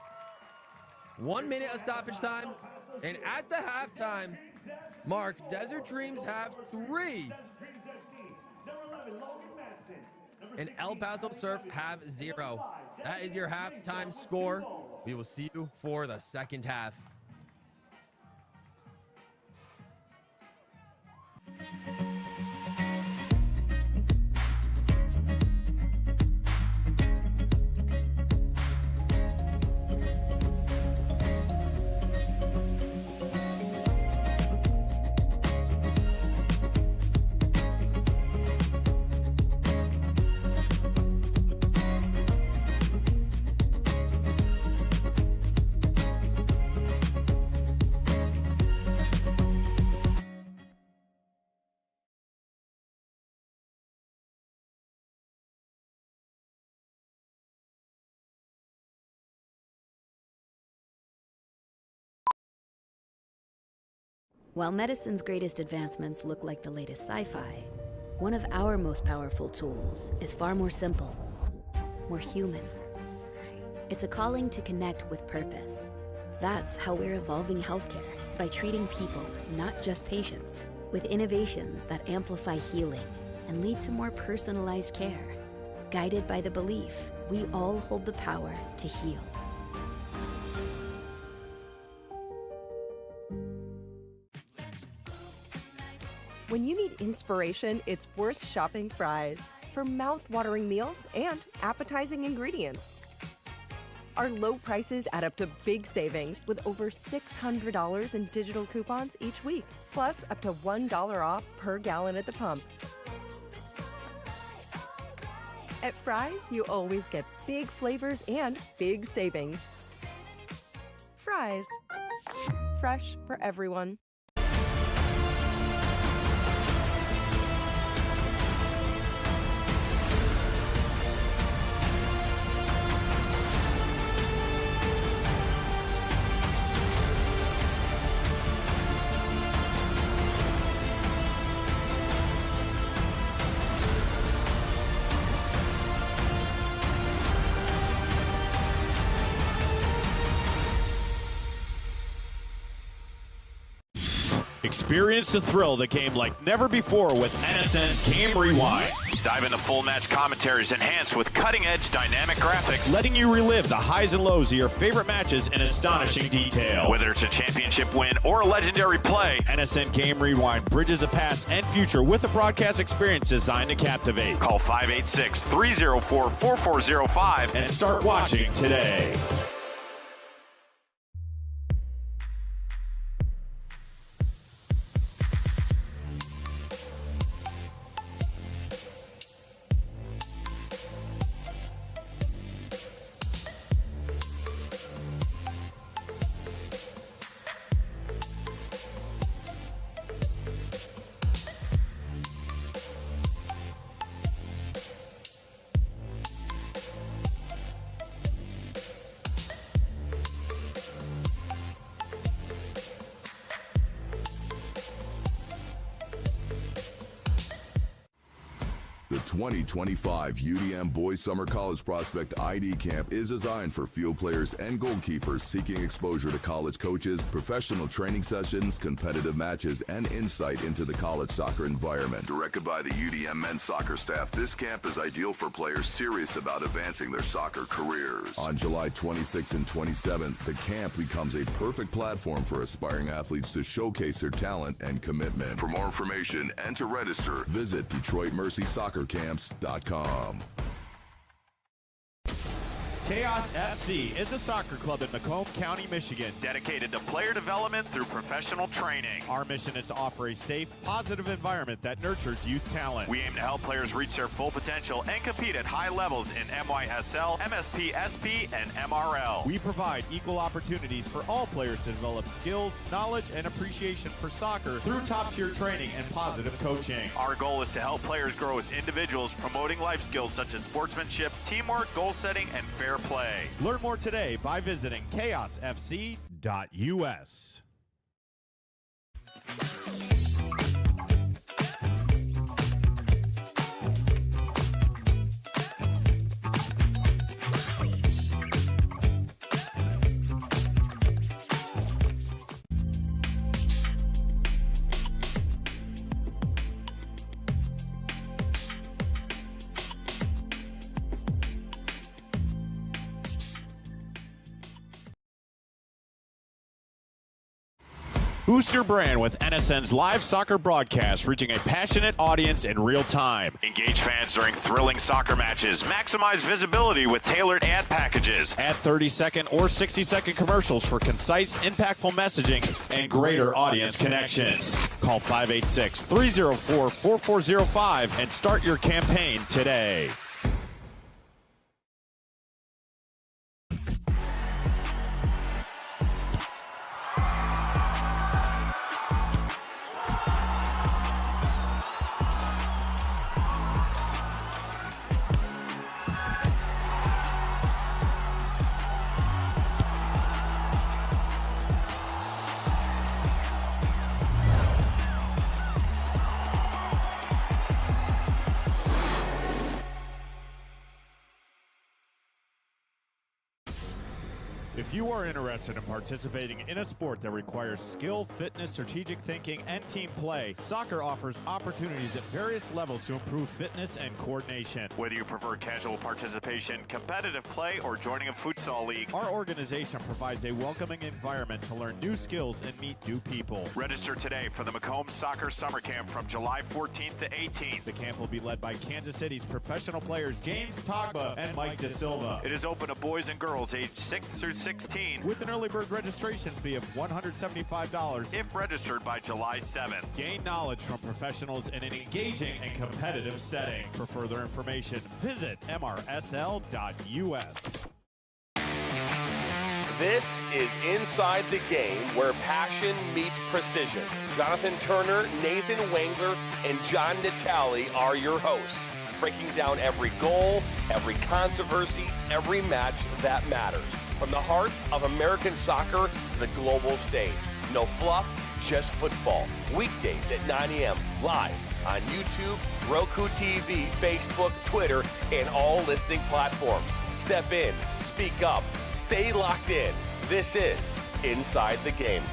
1 minute of stoppage time. And at the halftime mark, Desert Dreams have 3. Desert Dreams FC, number 11, Logan Madsen. and El Paso Surf have 0. That is your halftime score. We will see you for the second half. While medicine's greatest advancements look like the latest sci-fi, one of our most powerful tools is far more simple, more human. It's a calling to connect with purpose. That's how we're evolving healthcare, by treating people, not just patients, with innovations that amplify healing and lead to more personalized care, guided by the belief we all hold the power to heal. When you need inspiration, it's worth shopping Fry's for mouth-watering meals and appetizing ingredients. Our low prices add up to big savings with over $600 in digital coupons each week, plus up to $1 off per gallon at the pump. At Fry's, you always get big flavors and big savings. Fry's. Fresh for everyone. Experience the thrill of the game like never before with NSN's Game Rewind. Dive into full match commentaries enhanced with cutting-edge dynamic graphics, letting you relive the highs and lows of your favorite matches in astonishing detail. Whether it's a championship win or a legendary play, NSN Game Rewind bridges the past and future with a broadcast experience designed to captivate. Call 586-304-4405 and start watching today. The 2025 UDM Boys Summer College Prospect ID Camp is designed for field players and goalkeepers seeking exposure to college coaches, professional training sessions, competitive matches, and insight into the college soccer environment. Directed by the UDM men's soccer staff, this camp is ideal for players serious about advancing their soccer careers. On July 26th and 27th, the camp becomes a perfect platform for aspiring athletes to showcase their talent and commitment. For more information and to register, visit DetroitMercySoccerCamps.com. Chaos FC is a soccer club in Macomb County, Michigan, dedicated to player development through professional training. Our mission is to offer a safe, positive environment that nurtures youth talent. We aim to help players reach their full potential and compete at high levels in MYSL, MSP, SP, and MRL. We provide equal opportunities for all players to develop skills, knowledge, and appreciation for soccer through top-tier training and positive coaching. Our goal is to help players grow as individuals, promoting life skills such as sportsmanship, teamwork, goal setting, and fair play. Learn more today by visiting chaosfc.us. Boost your brand with NSN's live soccer broadcast, reaching a passionate audience in real time. Engage fans during thrilling soccer matches. Maximize visibility with tailored ad packages. Add 30-second or 60-second commercials for concise, impactful messaging and greater audience connection. Call 586-304-4405 and start your campaign today. If you are interested in participating in a sport that requires skill, fitness, strategic thinking, and team play, soccer offers opportunities at various levels to improve fitness and coordination. Whether you prefer casual participation, competitive play, or joining a futsal league, our organization provides a welcoming environment to learn new skills and meet new people. Register today for the Macomb Soccer Summer Camp from July 14th to 18th. The camp will be led by Kansas City's professional players James Togba and Mike De Silva. It is open to boys and girls aged 6 through 16 with an early bird registration fee of $175 if registered by July 7th. Gain knowledge from professionals in an engaging and competitive setting. For further information, visit mrsl.us. This is Inside the Game, where passion meets precision. Jonathan Turner, Nathan Wangler, and John Natale are your hosts, breaking down every goal, every controversy, every match that matters. From the heart of American soccer to the global stage. No fluff, just football. Weekdays at 9 a.m. live on YouTube, Roku TV, Facebook, Twitter, and all listening platforms. Step in, speak up, stay locked in. This is Inside the Game.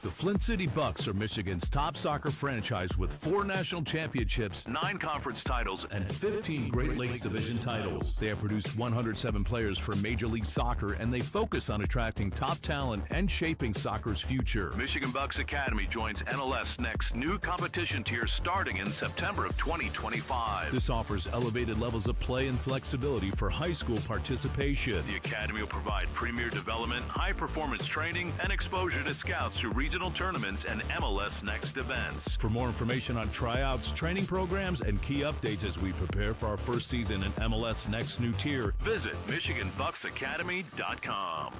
The Flint City Bucks are Michigan's top soccer franchise with 4 national championships, 9 conference titles, and 15 Great Lakes Division titles. They have produced 107 players for Major League Soccer, and they focus on attracting top talent and shaping soccer's future. Michigan Bucks Academy joins NLS Next new competition tier starting in September of 2025. This offers elevated levels of play and flexibility for high school participation. The Academy will provide premier development, high-performance training, and exposure to scouts through regional tournaments and MLS Next events. For more information on tryouts, training programs, and key updates as we prepare for our first season in MLS Next new tier, visit MichiganBucksAcademy.com.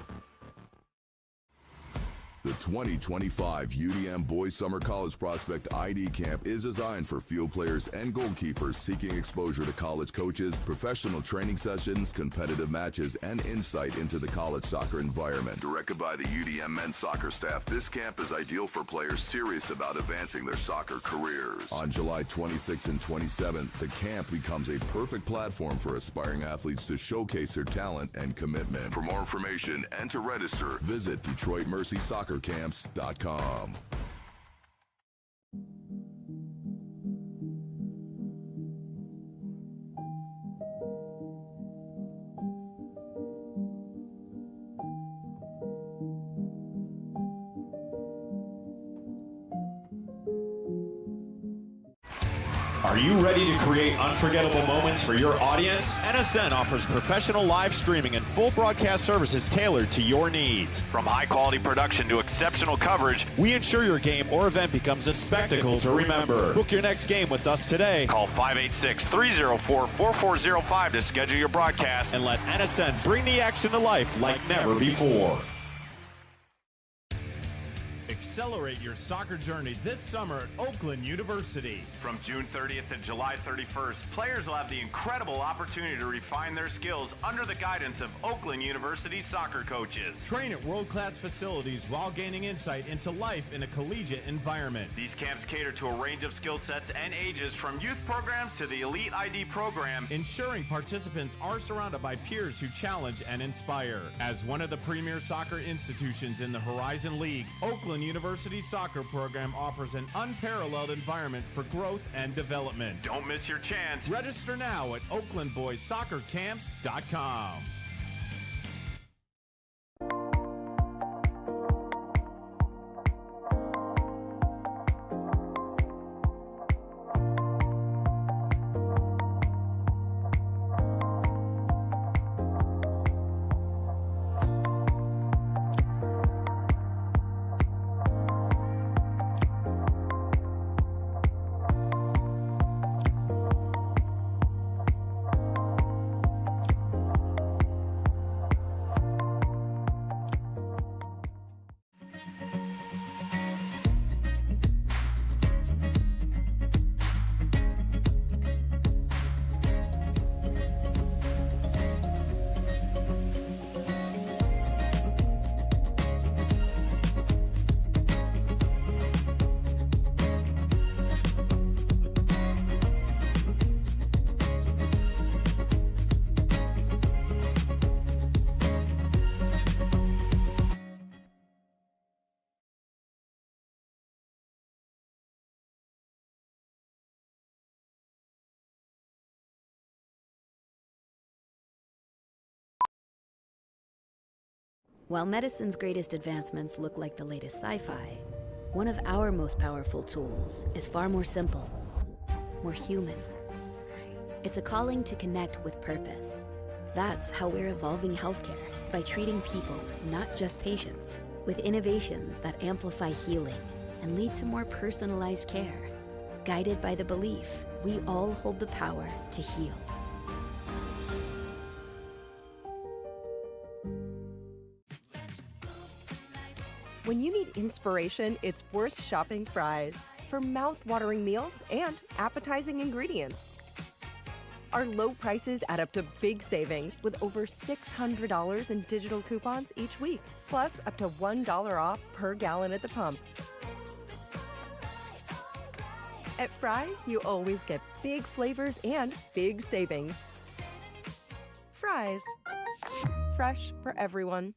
The 2025 UDM Boys Summer College Prospect ID Camp is designed for field players and goalkeepers seeking exposure to college coaches, professional training sessions, competitive matches, and insight into the college soccer environment. Directed by the UDM men's soccer staff, this camp is ideal for players serious about advancing their soccer careers. On July 26th and 27th, the camp becomes a perfect platform for aspiring athletes to showcase their talent and commitment. For more information and to register, visit DetroitMercySoccerCamps.com. Are you ready to create unforgettable moments for your audience? NSN offers professional live streaming and full broadcast services tailored to your needs. From high-quality production to exceptional coverage, we ensure your game or event becomes a spectacle to remember. Book your next game with us today. Call 586-304-4405 to schedule your broadcast and let NSN bring the action to life like never before. Accelerate your soccer journey this summer at Oakland University. From June 30th to July 31st, players will have the incredible opportunity to refine their skills under the guidance of Oakland University soccer coaches. Train at world-class facilities while gaining insight into life in a collegiate environment. These camps cater to a range of skill sets and ages, from youth programs to the Elite ID program, ensuring participants are surrounded by peers who challenge and inspire. As one of the premier soccer institutions in the Horizon League, Oakland University soccer program offers an unparalleled environment for growth and development. Don't miss your chance. Register now at oaklandboyssoccercamps.com. While medicine's greatest advancements look like the latest sci-fi, one of our most powerful tools is far more simple, more human. It's a calling to connect with purpose. That's how we're evolving healthcare, by treating people, not just patients, with innovations that amplify healing and lead to more personalized care, guided by the belief we all hold the power to heal. When you need inspiration, it's worth shopping Fry's for mouth-watering meals and appetizing ingredients. Our low prices add up to big savings with over $600 in digital coupons each week, plus up to $1 off per gallon at the pump. At Fry's, you always get big flavors and big savings. Fry's. Fresh for everyone.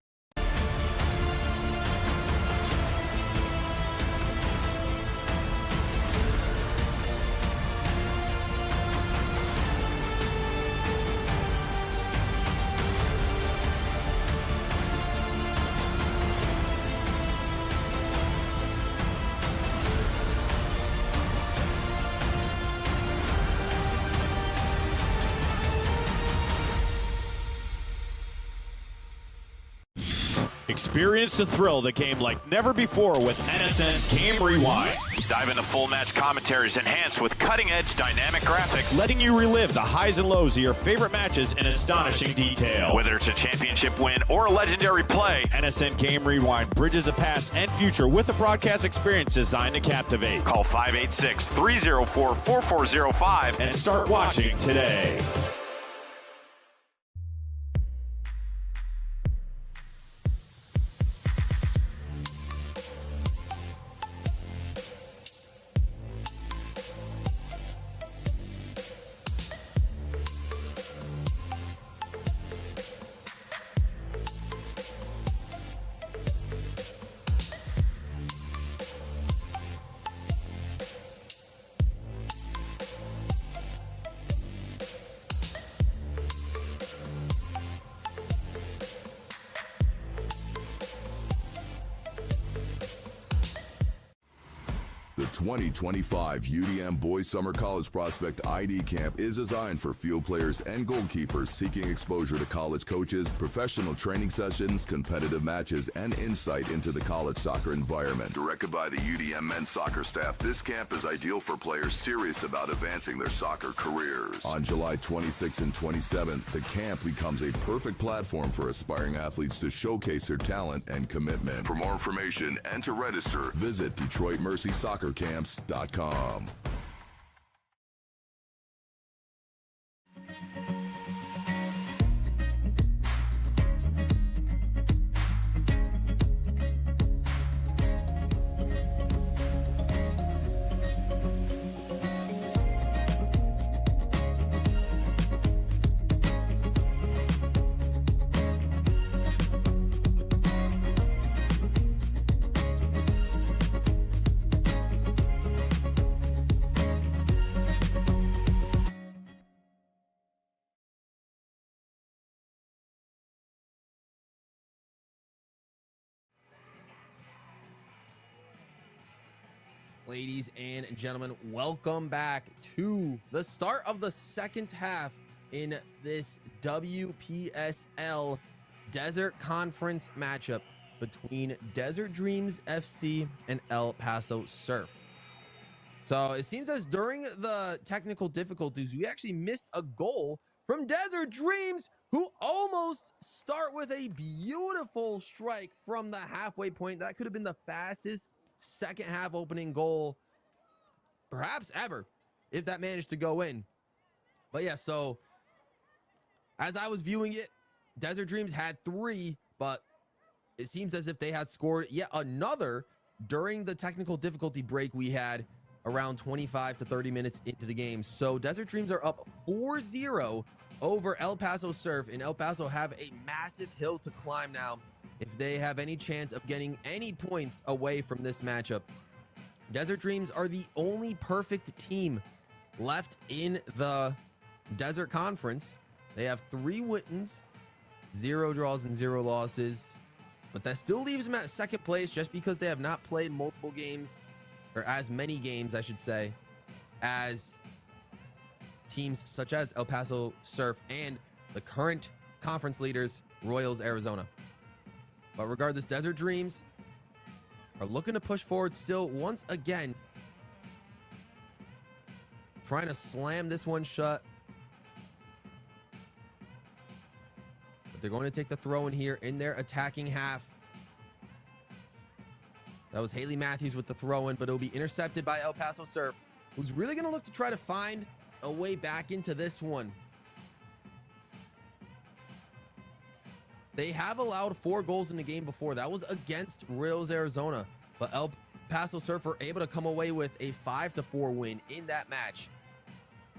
Experience the thrill of the game like never before with NSN's Game Rewind. Dive into full match commentaries enhanced with cutting-edge dynamic graphics, letting you relive the highs and lows of your favorite matches in astonishing detail. Whether it's a championship win or a legendary play, NSN Game Rewind bridges the past and future with a broadcast experience designed to captivate. Call 586-304-4405 and start watching today. The 2025 UDM Boys Summer College Prospect ID Camp is designed for field players and goalkeepers seeking exposure to college coaches, professional training sessions, competitive matches, and insight into the college soccer environment. Directed by the UDM men's soccer staff, this camp is ideal for players serious about advancing their soccer careers. On July 26th and 27th, the camp becomes a perfect platform for aspiring athletes to showcase their talent and commitment. For more information and to register, visit DetroitMercySoccerCamps.com. Ladies and gentlemen, welcome back to the start of the second half in this WPSL Desert Conference matchup between Desert Dreams FC and El Paso Surf. So it seems as during the technical difficulties, we actually missed a goal from Desert Dreams, who almost start with a beautiful strike from the halfway point. That could have been the fastest second half opening goal perhaps ever, if that managed to go in. But yeah, so as I was viewing it, Desert Dreams had 3, but it seems as if they had scored yet another during the technical difficulty break we had around 25 to 30 minutes into the game. So Desert Dreams are up 4-0 over El Paso Surf, and El Paso have a massive hill to climb now if they have any chance of getting any points away from this matchup. Desert Dreams are the only perfect team left in the Desert Conference. They have 3 wins, 0 draws, and 0 losses, but that still leaves them at second place just because they have not played multiple games, or as many games, I should say, as teams such as El Paso Surf and the current conference leaders, Royals Arizona. But regardless, Desert Dreams are looking to push forward still once again, trying to slam this one shut. But they're going to take the throw in here in their attacking half. That was Haley Matthews with the throw in, but it'll be intercepted by El Paso Surf, who's really going to look to try to find a way back into this one. They have allowed 4 goals in the game before. That was against Royals Arizona, but El Paso Surf were able to come away with a 5-4 win in that match.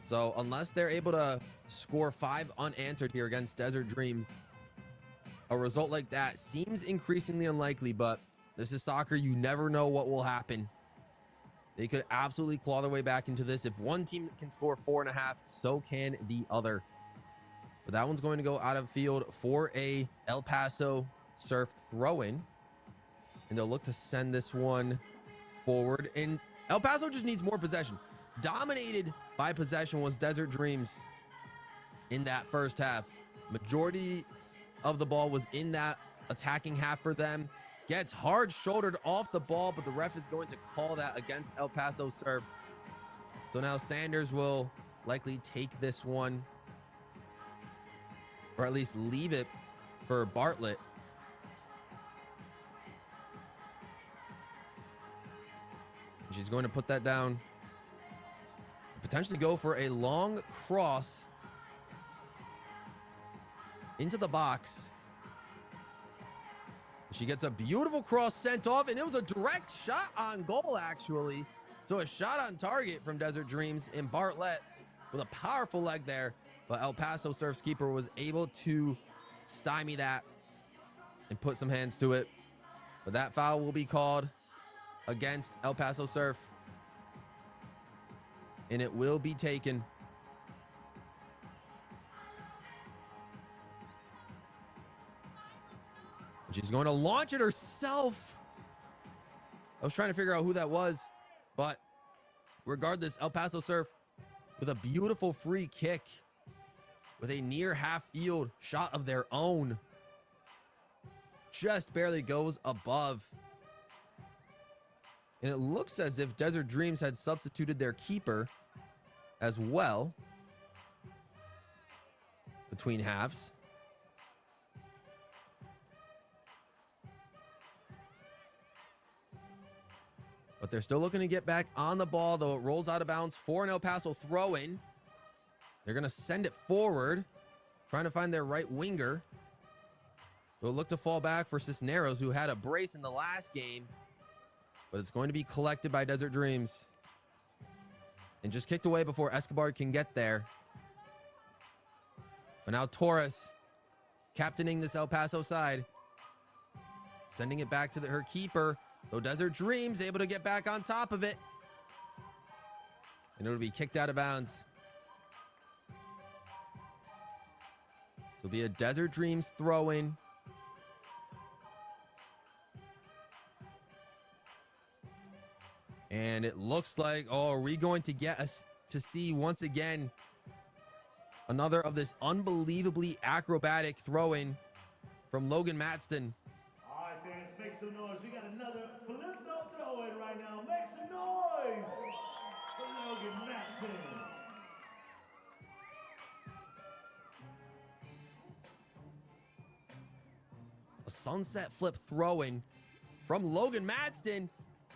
So unless they're able to score 5 unanswered here against Desert Dreams, a result like that seems increasingly unlikely, but this is soccer. You never know what will happen. They could absolutely claw their way back into this. If one team can score 4.5, so can the other. But that one's going to go out of field for a El Paso Surf throw-in. And they'll look to send this one forward. And El Paso just needs more possession. Dominated by possession was Desert Dreams in that first half. Majority of the ball was in that attacking half for them. Gets hard shouldered off the ball, but the ref is going to call that against El Paso Surf. So now Sanders will likely take this one, or at least leave it for Bartlett. She's going to put that down, potentially go for a long cross into the box. She gets a beautiful cross sent off, and it was a direct shot on goal, actually. So a shot on target from Desert Dreams, and Bartlett with a powerful leg there. But El Paso Surf's keeper was able to stymie that and put some hands to it. But that foul will be called against El Paso Surf, and it will be taken. She's going to launch it herself. I was trying to figure out who that was, but regardless, El Paso Surf with a beautiful free kick with a near half field shot of their own. Just barely goes above. And it looks as if Desert Dreams had substituted their keeper as well between halves. But they're still looking to get back on the ball, though it rolls out of bounds for an El Paso throw-in. They're going to send it forward, trying to find their right winger. They'll look to fall back for Cisneros, who had a brace in the last game. But it's going to be collected by Desert Dreams. And just kicked away before Escobar can get there. But now Torres, captaining this El Paso side, sending it back to her keeper. So Desert Dreams able to get back on top of it. And it'll be kicked out of bounds. It'll be a Desert Dreams throw-in. And it looks like, oh, are we going to get us to see once again another of this unbelievably acrobatic throw-in from Logan Matston? All right, fans, make some noise. We got another flip throw-in right now. Make some noise for Logan Matston. A sunset flip throw-in from Logan Matston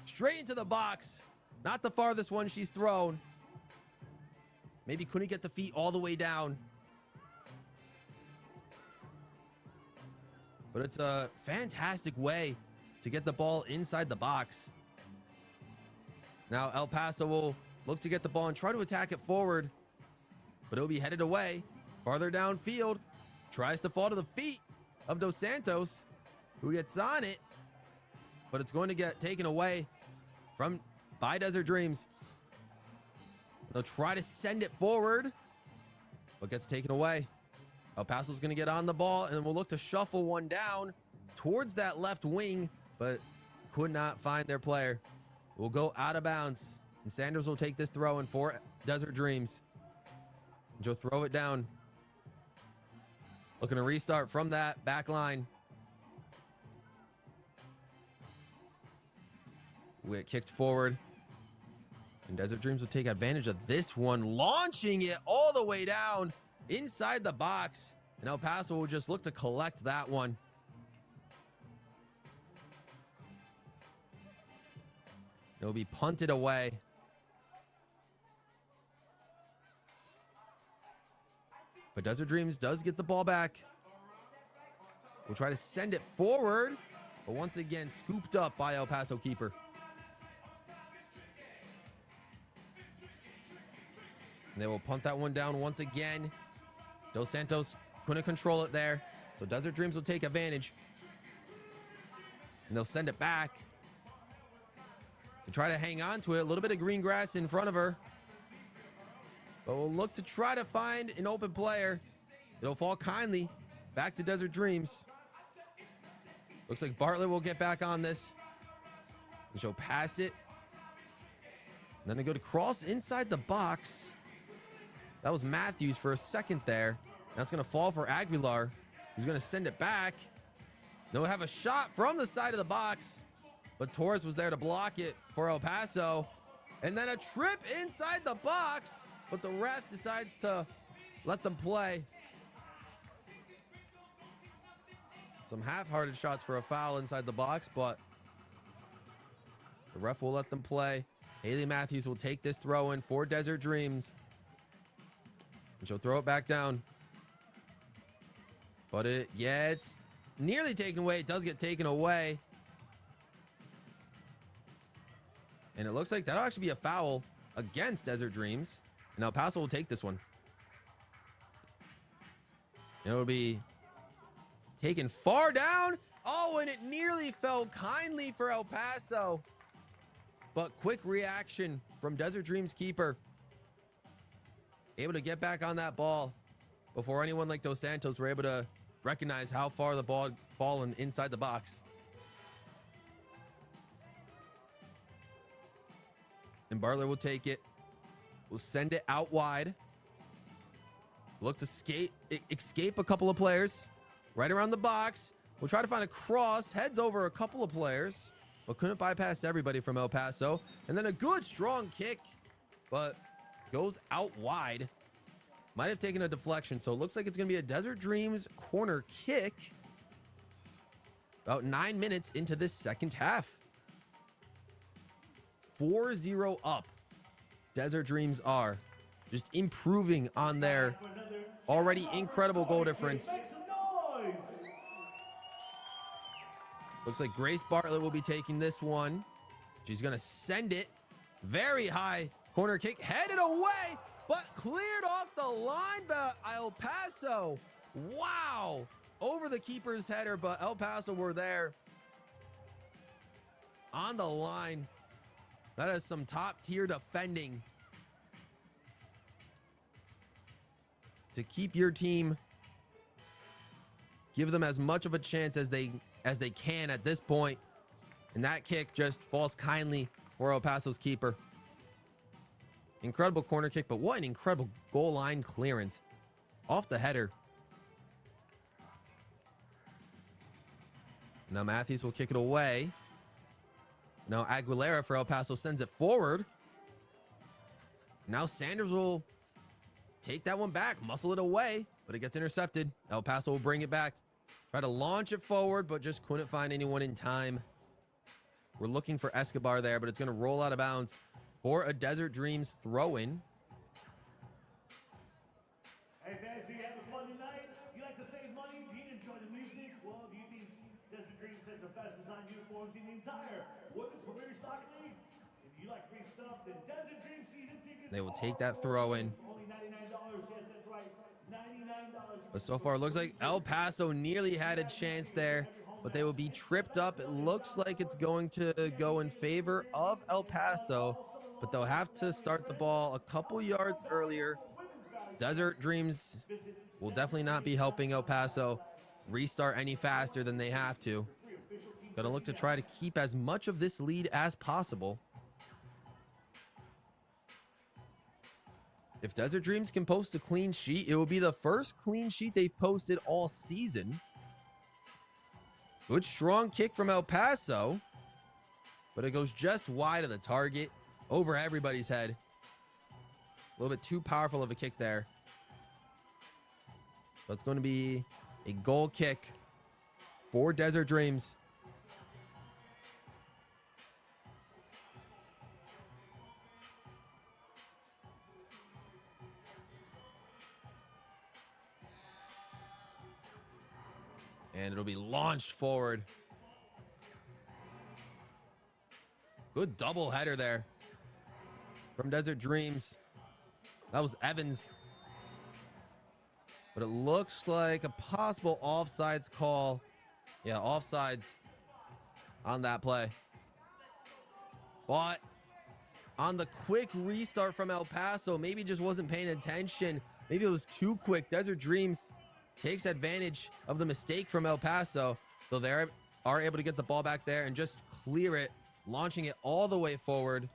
straight into the box. Not the farthest one she's thrown. Maybe couldn't get the feet all the way down. But it's a fantastic way to get the ball inside the box. Now El Paso will look to get the ball and try to attack it forward, but it'll be headed away farther downfield. Tries to fall to the feet of Dos Santos, who gets on it, but it's going to get taken away by Desert Dreams. They'll try to send it forward, but gets taken away. El Paso's going to get on the ball, and we'll look to shuffle one down towards that left wing, but could not find their player. We'll go out of bounds, and Sanders will take this throw in for Desert Dreams. And Joe throw it down. Looking to restart from that back line. We get kicked forward. And Desert Dreams will take advantage of this one, launching it all the way down inside the box. And El Paso will just look to collect that one. It will be punted away. But Desert Dreams does get the ball back. We'll try to send it forward, but once again, scooped up by El Paso keeper. And they will punt that one down once again. Dos Santos couldn't control it there, so Desert Dreams will take advantage. And they'll send it back. To try to hang on to it. A little bit of green grass in front of her. But we'll look to try to find an open player. It'll fall kindly back to Desert Dreams. Looks like Bartlett will get back on this. And she'll pass it. And then they go to cross inside the box. That was Matthews for a second there. That's going to fall for Aguilar. He's going to send it back. They'll have a shot from the side of the box. But Torres was there to block it for El Paso. And then a trip inside the box. But the ref decides to let them play. Some half-hearted shots for a foul inside the box, but the ref will let them play. Haley Matthews will take this throw in for Desert Dreams. And she'll throw it back down. But it's nearly taken away. It does get taken away. And it looks like that'll actually be a foul against Desert Dreams. And El Paso will take this one. And it'll be taken far down. Oh, and it nearly fell kindly for El Paso. But quick reaction from Desert Dreams keeper. Able to get back on that ball before anyone like Dos Santos were able to recognize how far the ball had fallen inside the box. And Bartlett will take it. We'll send it out wide. Look to escape a couple of players. Right around the box. We'll try to find a cross. Heads over a couple of players. But couldn't bypass everybody from El Paso. And then a good strong kick. But goes out wide. Might have taken a deflection. So it looks like it's going to be a Desert Dreams corner kick. About 9 minutes into this second half. 4-0 up. Desert Dreams are just improving on their already incredible goal difference. Looks like Grace Bartlett will be taking this one. She's going to send it very high. Corner kick headed away, but cleared off the line by El Paso. Wow. Over the keeper's header, but El Paso were there on the line. That is some top tier defending to keep your team, give them as much of a chance as they can at this point. And that kick just falls kindly for El Paso's keeper. Incredible corner kick, but what an incredible goal line clearance off the header. Now Matthews will kick it away. Now Aguilera for El Paso sends it forward. Now Sanders will take that one back, muscle it away, but it gets intercepted. El Paso will bring it back. Try to launch it forward, but just couldn't find anyone in time. We're looking for Escobar there, but it's going to roll out of bounds for a Desert Dreams throw-in. Hey fans, you having fun tonight? You like to save money? Do you enjoy the music? Well, do you think Desert Dreams has the best design uniforms in the entire Women's Premier Soccer League? If you like free stuff, then Desert Dreams season tickets. They will take that throw-in. Only $99. Yes, that's right. $99. But so far, it looks like El Paso nearly had a chance there, but they will be tripped up. It looks like it's going to go in favor of El Paso, but they'll have to start the ball a couple yards earlier. Desert Dreams will definitely not be helping El Paso restart any faster than they have to. Gonna look to try to keep as much of this lead as possible. If Desert Dreams can post a clean sheet, it will be the first clean sheet they've posted all season. Good strong kick from El Paso, but it goes just wide of the target, over everybody's head. A little bit too powerful of a kick there. So it's going to be a goal kick for Desert Dreams. And it'll be launched forward. Good double header there from Desert Dreams. That was Evans. But it looks like a possible offsides call. Yeah, offsides on that play. But on the quick restart from El Paso, maybe just wasn't paying attention. Maybe it was too quick. Desert Dreams takes advantage of the mistake from El Paso, so they are able to get the ball back there and just clear it, launching it all the way forward.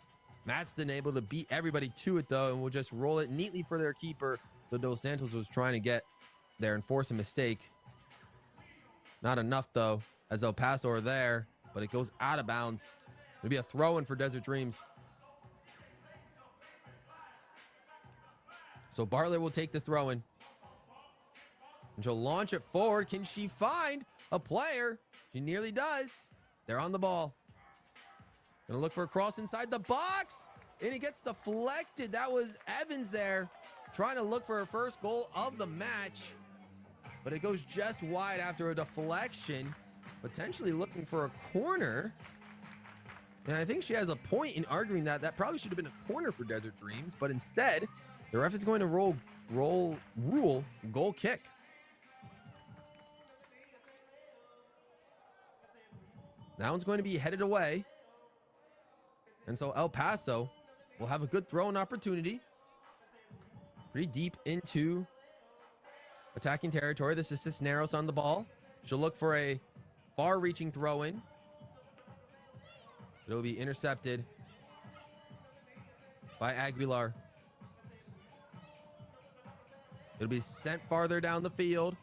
Matt's able to beat everybody to it, though, and will just roll it neatly for their keeper. So Dos Santos was trying to get there and force a mistake. Not enough, though, as El Paso are there, but it goes out of bounds. It'll be a throw-in for Desert Dreams. So Bartlett will take this throw-in. And she'll launch it forward. Can she find a player? She nearly does. They're on the ball. Gonna look for a cross inside the box. And it gets deflected. That was Evans there, trying to look for her first goal of the match. But it goes just wide after a deflection. Potentially looking for a corner. And I think she has a point in arguing that that probably should have been a corner for Desert Dreams. But instead, the ref is going to rule goal kick. That one's going to be headed away. And so El Paso will have a good throw-in opportunity. Pretty deep into attacking territory. This is Cisneros on the ball. She'll look for a far-reaching throw-in. It'll be intercepted by Aguilar. It'll be sent farther down the field.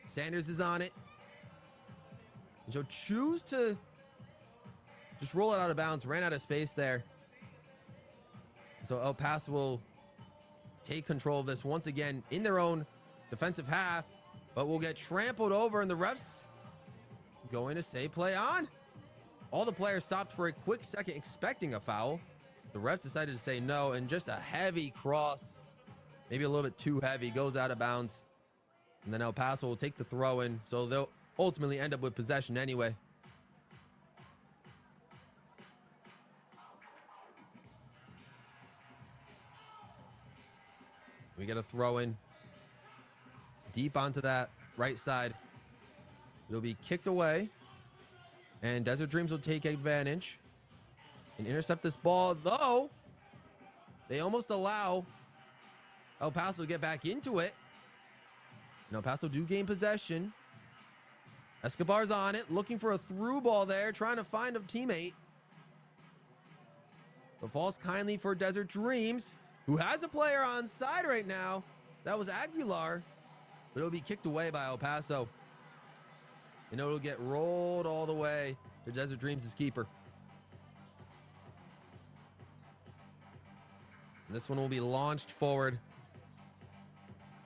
Sanders is on it. And she'll choose to just roll it out of bounds. Ran out of space there. So El Paso will take control of this once again in their own defensive half, but will get trampled over, and the refs going to say play on. All the players stopped for a quick second expecting a foul. The ref decided to say no, and just a heavy cross, maybe a little bit too heavy, goes out of bounds. And then El Paso will take the throw in, so they'll ultimately end up with possession anyway. We get a throw in deep onto that right side. It'll be kicked away, and Desert Dreams will take advantage and intercept this ball, though they almost allow El Paso to get back into it. And El Paso do gain possession. Escobar's on it, looking for a through ball there, trying to find a teammate. But falls kindly for Desert Dreams, who has a player on side right now. That was Aguilar, but it'll be kicked away by El Paso. And it'll get rolled all the way to Desert Dreams' keeper. And this one will be launched forward.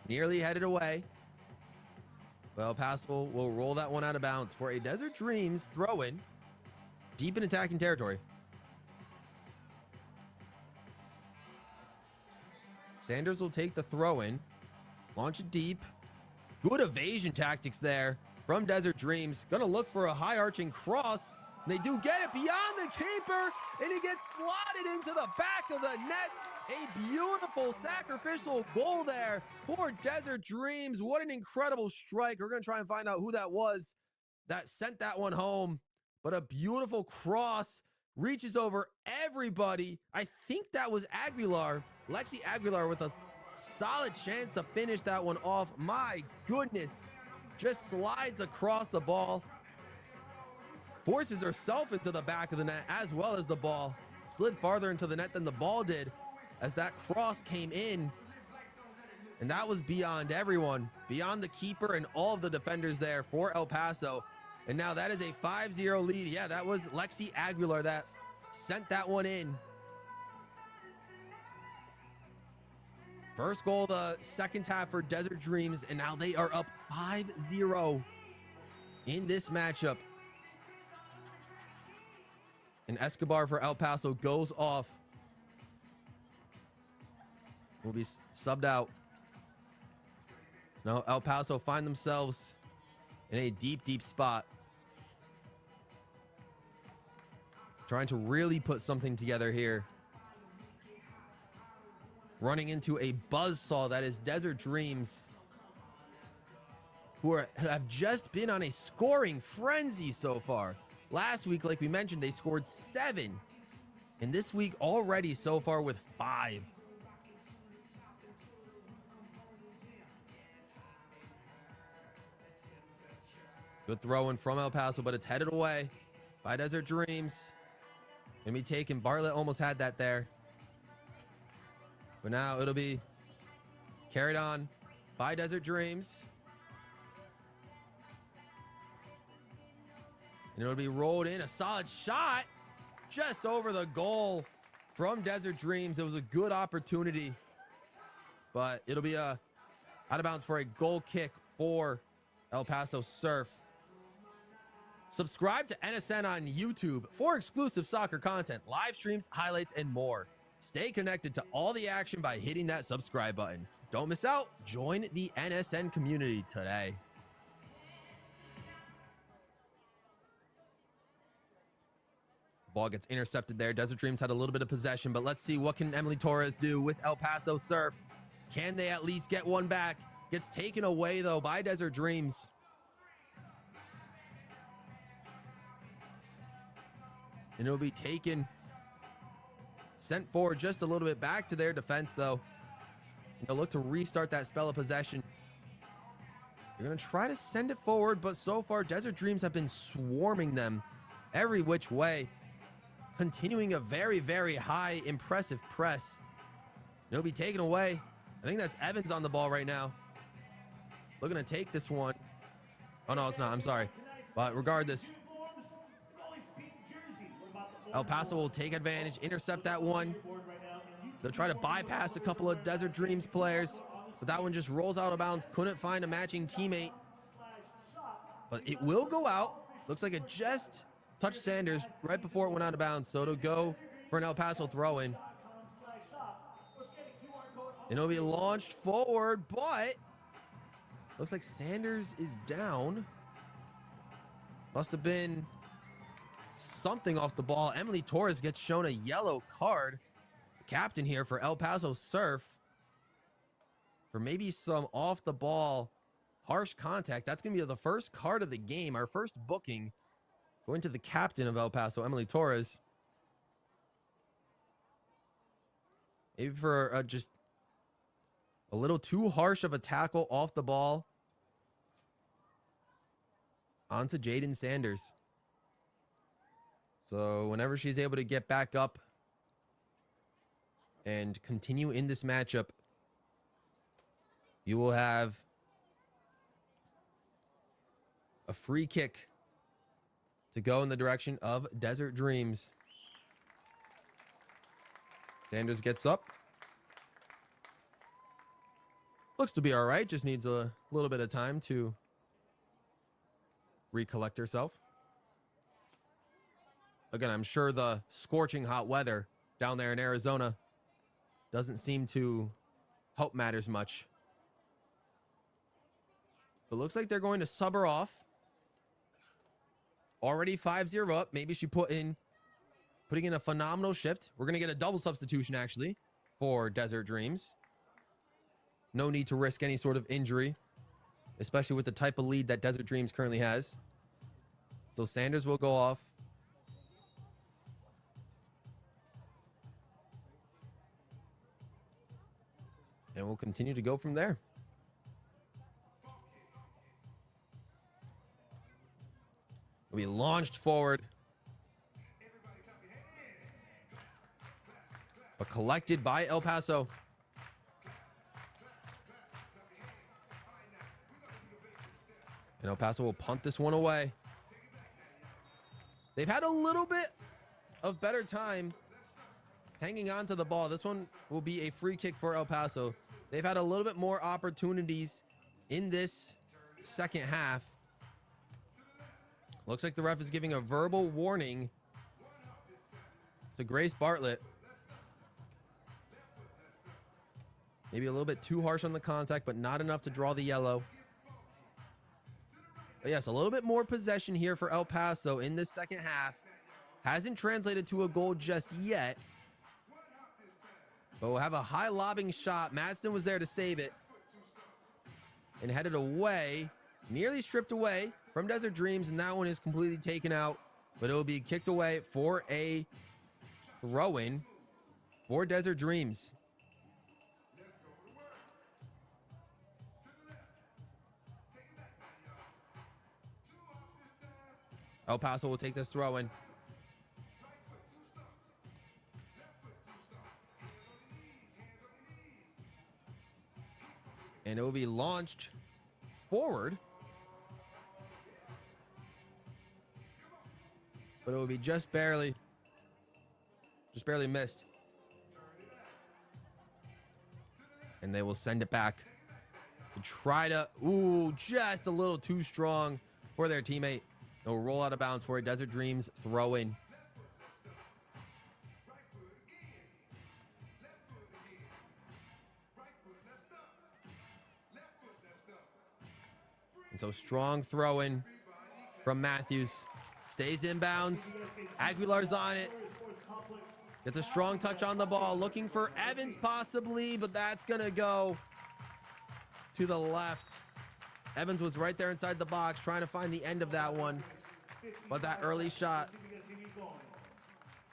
Nearly headed away. But El Paso will roll that one out of bounds for a Desert Dreams throw-in deep in attacking territory. Sanders will take the throw-in, launch it deep. Good evasion tactics there from Desert Dreams. Gonna look for a high arching cross. And they do get it beyond the keeper, and he gets slotted into the back of the net. A beautiful sacrificial goal there for Desert Dreams. What an incredible strike. We're gonna try and find out who that was that sent that one home. But a beautiful cross reaches over everybody. I think that was Aguilar. Lexi Aguilar with a solid chance to finish that one off. My goodness, just slides across the ball. Forces herself into the back of the net as well as the ball. Slid farther into the net than the ball did as that cross came in. And that was beyond everyone, beyond the keeper and all of the defenders there for El Paso. And now that is a 5-0 lead. Yeah, that was Lexi Aguilar that sent that one in. First goal of the second half for Desert Dreams, and now they are up 5-0 in this matchup. And Escobar for El Paso goes off. Will be subbed out. Now El Paso find themselves in a deep, deep spot. Trying to really put something together here. Running into a buzzsaw that is Desert Dreams, who have just been on a scoring frenzy so far. Last week, like we mentioned, they scored 7. And this week already so far with 5. Good throw in from El Paso, but it's headed away by Desert Dreams. Gonna be taken. Bartlett almost had that there. But now it'll be carried on by Desert Dreams. And it'll be rolled in. A solid shot just over the goal from Desert Dreams. It was a good opportunity. But it'll be out of bounds for a goal kick for El Paso Surf. Subscribe to NSN on YouTube for exclusive soccer content, live streams, highlights, and more. Stay connected to all the action by hitting that subscribe button. Don't miss out. Join the NSN community today. Ball gets intercepted there. Desert Dreams had a little bit of possession, but let's see what can Emily Torres do with El Paso Surf. Can they at least get one back? Gets taken away, though, by Desert Dreams. And it'll be taken. Sent forward just a little bit back to their defense, though. They'll look to restart that spell of possession. They're going to try to send it forward, but so far, Desert Dreams have been swarming them every which way. Continuing a very, very high, impressive press. It'll be taken away. I think that's Evans on the ball right now. Looking to take this one. Oh, no, it's not. I'm sorry. But regardless, El Paso will take advantage, intercept that one. They'll try to bypass a couple of Desert Dreams players, but that one just rolls out of bounds. Couldn't find a matching teammate, but it will go out. Looks like it just touched Sanders right before it went out of bounds, so it'll go for an El Paso throw-in. And it'll be launched forward, but looks like Sanders is down. Must have been something off the ball. Emily Torres gets shown a yellow card. Captain here for El Paso Surf for maybe some off the ball harsh contact. That's gonna be the first card of the game, our first booking going to the captain of El Paso, Emily Torres. Maybe for just a little too harsh of a tackle off the ball onto Jaden Sanders. So whenever she's able to get back up and continue in this matchup, you will have a free kick to go in the direction of Desert Dreams. Sanders gets up. Looks to be all right. Just needs a little bit of time to recollect herself. Again, I'm sure the scorching hot weather down there in Arizona doesn't seem to help matters much. But looks like they're going to sub her off. Already 5-0 up. Maybe she putting in a phenomenal shift. We're going to get a double substitution, actually, for Desert Dreams. No need to risk any sort of injury, especially with the type of lead that Desert Dreams currently has. So Sanders will go off. And we'll continue to go from there. We launched forward, but collected by El Paso. And El Paso will punt this one away. They've had a little bit of better time hanging on to the ball. This one will be a free kick for El Paso. They've had a little bit more opportunities in this second half. Looks like the ref is giving a verbal warning to Grace Bartlett. Maybe a little bit too harsh on the contact, but not enough to draw the yellow. But yes, a little bit more possession here for El Paso in this second half. Hasn't translated to a goal just yet. But we'll have a high lobbing shot. Madston was there to save it. And headed away, nearly stripped away from Desert Dreams, and that one is completely taken out. But it will be kicked away for a throw-in for Desert Dreams. El Paso will take this throw-in. And it will be launched forward. But it will be just barely missed. And they will send it back to try to, just a little too strong for their teammate. They'll roll out of bounds for a Desert Dreams throw in. And so strong throw in from Matthews. Stays inbounds. Aguilar's on it. Gets a strong touch on the ball. Looking for Evans possibly, but that's going to go to the left. Evans was right there inside the box trying to find the end of that one. But that early shot,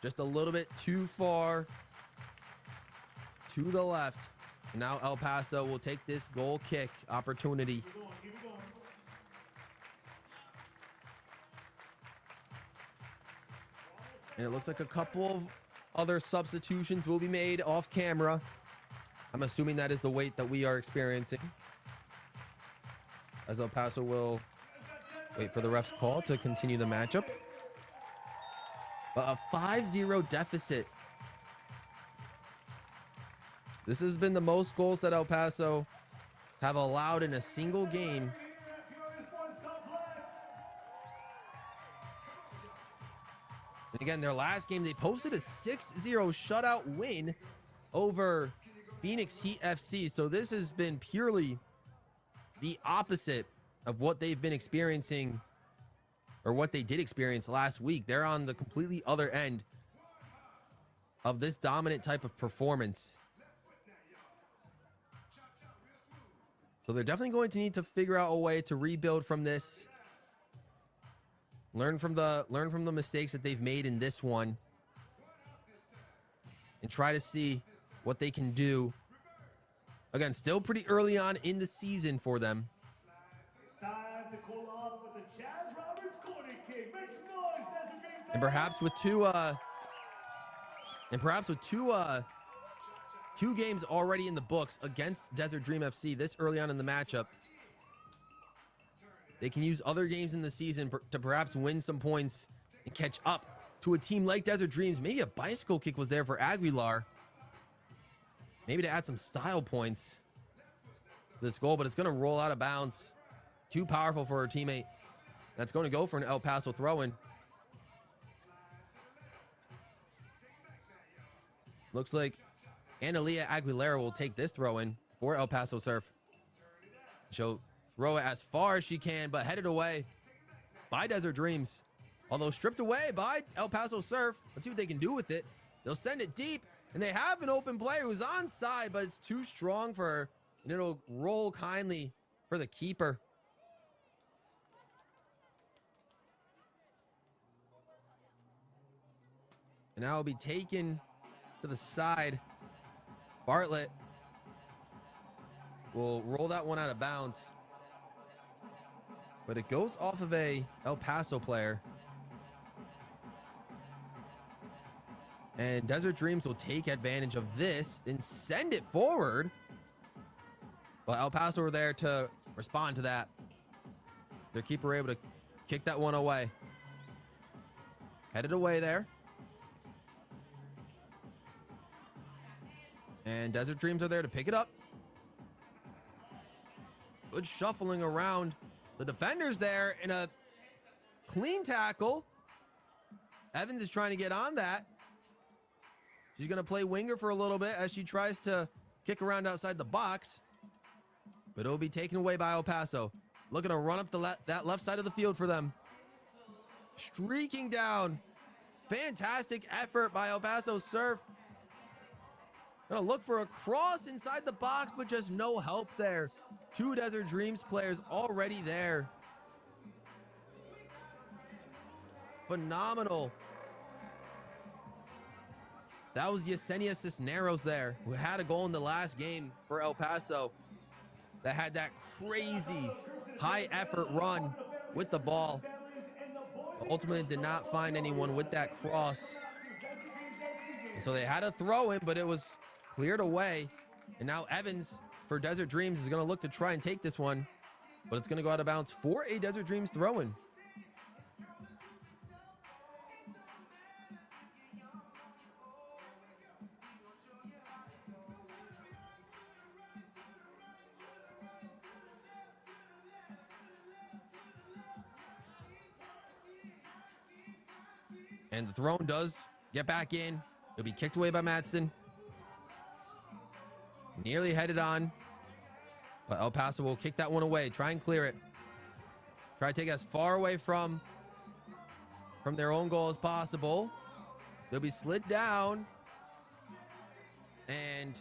just a little bit too far to the left. And now El Paso will take this goal kick opportunity. And it looks like a couple of other substitutions will be made off camera. I'm assuming that is the weight that we are experiencing, as El Paso will wait for the ref's call to continue the matchup. But a 5-0 deficit. This has been the most goals that El Paso have allowed in a single game. And again, their last game, they posted a 6-0 shutout win over Phoenix Heat FC. So this has been purely the opposite of what they've been experiencing, or what they did experience last week. They're on the completely other end of this dominant type of performance. So they're definitely going to need to figure out a way to rebuild from this. Learn from the mistakes that they've made in this one, and try to see what they can do. Again, still pretty early on in the season for them. It's time to cool off with the Chaz Roberts corner kick. Make some noise, Desert Dream fans. And perhaps with two 2 games already in the books against Desert Dream FC this early on in the matchup. They can use other games in the season to perhaps win some points and catch up to a team like Desert Dreams. Maybe a bicycle kick was there for Aguilar. Maybe to add some style points to this goal, but it's going to roll out of bounds. Too powerful for her teammate. That's going to go for an El Paso throw-in. Looks like Analia Aguilera will take this throw-in for El Paso Surf. She'll throw it as far as she can, but headed away by Desert Dreams. Although stripped away by El Paso Surf. Let's see what they can do with it. They'll send it deep, and they have an open player who's onside, but it's too strong for her, and it'll roll kindly for the keeper. And now it'll be taken to the side. Bartlett will roll that one out of bounds, but it goes off of a El Paso player. And Desert Dreams will take advantage of this and send it forward. But El Paso were there to respond to that. Their keeper able to kick that one away. Headed away there. And Desert Dreams are there to pick it up. Good shuffling around the defenders there in a clean tackle. Evans is trying to get on that. She's going to play winger for a little bit as she tries to kick around outside the box. But it'll be taken away by El Paso. Looking to run up that left side of the field for them. Streaking down. Fantastic effort by El Paso Surf. Gonna look for a cross inside the box, but just no help there. 2 Desert Dreams players already there. Phenomenal. That was Yesenia Cisneros there, who had a goal in the last game for El Paso. That had that crazy high effort run with the ball. But ultimately did not find anyone with that cross. And so they had a throw in, but it was cleared away. And now Evans for Desert Dreams is going to look to try and take this one, but it's going to go out of bounds for a Desert Dreams throw-in. And the throw does get back in. It'll be kicked away by Madston. Nearly headed on, but El Paso will kick that one away. Try and clear it. Try to take it as far away from their own goal as possible. They'll be slid down, and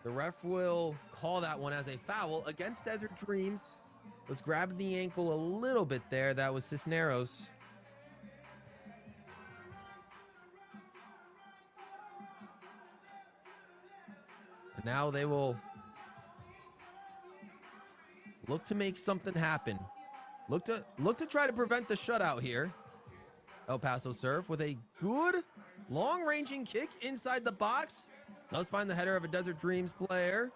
the ref will call that one as a foul against Desert Dreams. Was grabbing the ankle a little bit there. That was Cisneros. And now they will look to make something happen. Look to try to prevent the shutout here. El Paso Surf with a good long-ranging kick inside the box. Does find the header of a Desert Dreams player.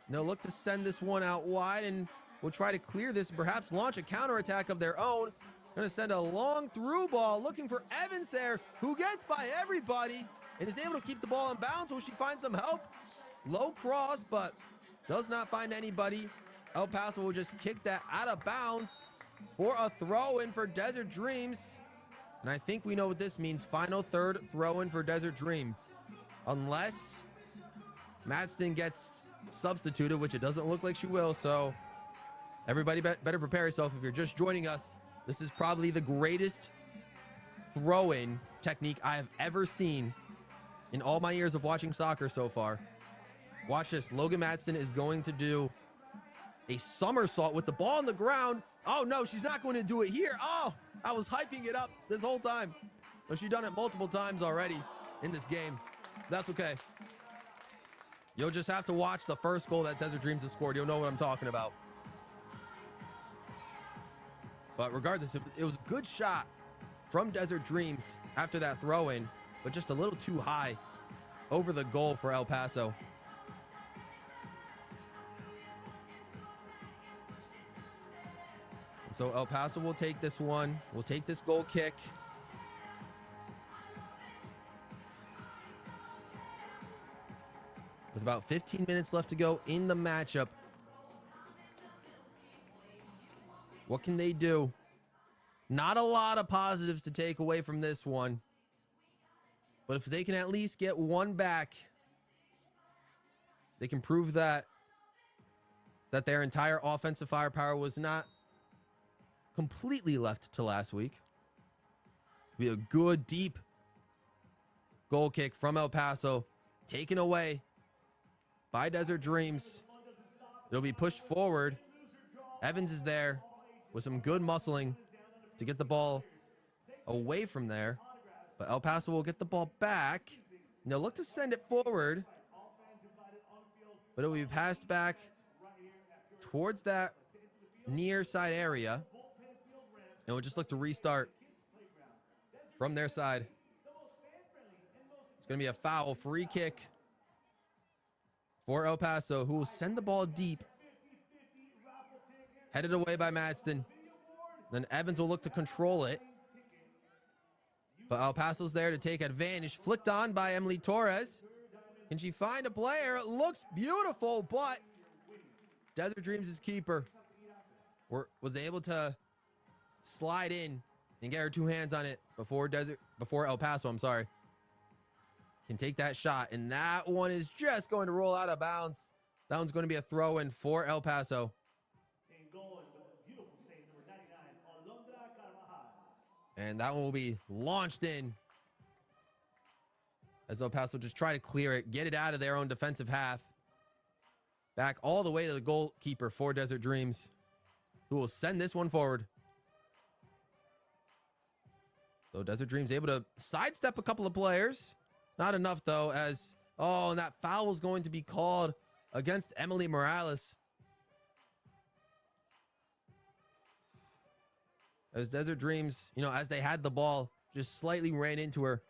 And they'll look to send this one out wide and will try to clear this, perhaps launch a counterattack of their own. Going to send a long through ball, looking for Evans there, who gets by everybody and is able to keep the ball in bounds. Will she find some help? Low cross, but does not find anybody. El Paso will just kick that out of bounds for a throw-in for Desert Dreams. And I think we know what this means. Final third throw-in for Desert Dreams. Unless Madston gets substituted, which it doesn't look like she will. So everybody better prepare yourself. If you're just joining us, this is probably the greatest throw-in technique I have ever seen in all my years of watching soccer so far. Watch this. Logan Madston is going to do a somersault with the ball on the ground. Oh, no, she's not going to do it here. Oh, I was hyping it up this whole time. But she's done it multiple times already in this game. That's okay. You'll just have to watch the first goal that Desert Dreams has scored. You'll know what I'm talking about. But regardless, it was a good shot from Desert Dreams after that throw-in, but just a little too high over the goal for El Paso. And so El Paso will take this one. We'll take this goal kick. With about 15 minutes left to go in the matchup. What can they do? Not a lot of positives to take away from this one. But if they can at least get one back, they can prove that their entire offensive firepower was not completely left to last week. Be a good, deep goal kick from El Paso, taken away by Desert Dreams. It'll be pushed forward. Evans is there with some good muscling to get the ball away from there. But El Paso will get the ball back. And they'll look to send it forward. But it'll be passed back towards that near side area. And we'll just look to restart from their side. It's going to be a foul, free kick for El Paso, who will send the ball deep. Headed away by Madston. Then Evans will look to control it. But El Paso's there to take advantage. Flicked on by Emily Torres. Can she find a player? It looks beautiful, but Desert Dreams' keeper was able to slide in and get her two hands on it before El Paso, can take that shot. And that one is just going to roll out of bounds. That one's going to be a throw in for El Paso. And that one will be launched in as El Paso just try to clear it, get it out of their own defensive half. Back all the way to the goalkeeper for Desert Dreams, who will send this one forward. So Desert Dreams able to sidestep a couple of players. Not enough, though, as... Oh, and that foul is going to be called against Emily Morales. As Desert Dreams, as they had the ball, just slightly ran into her.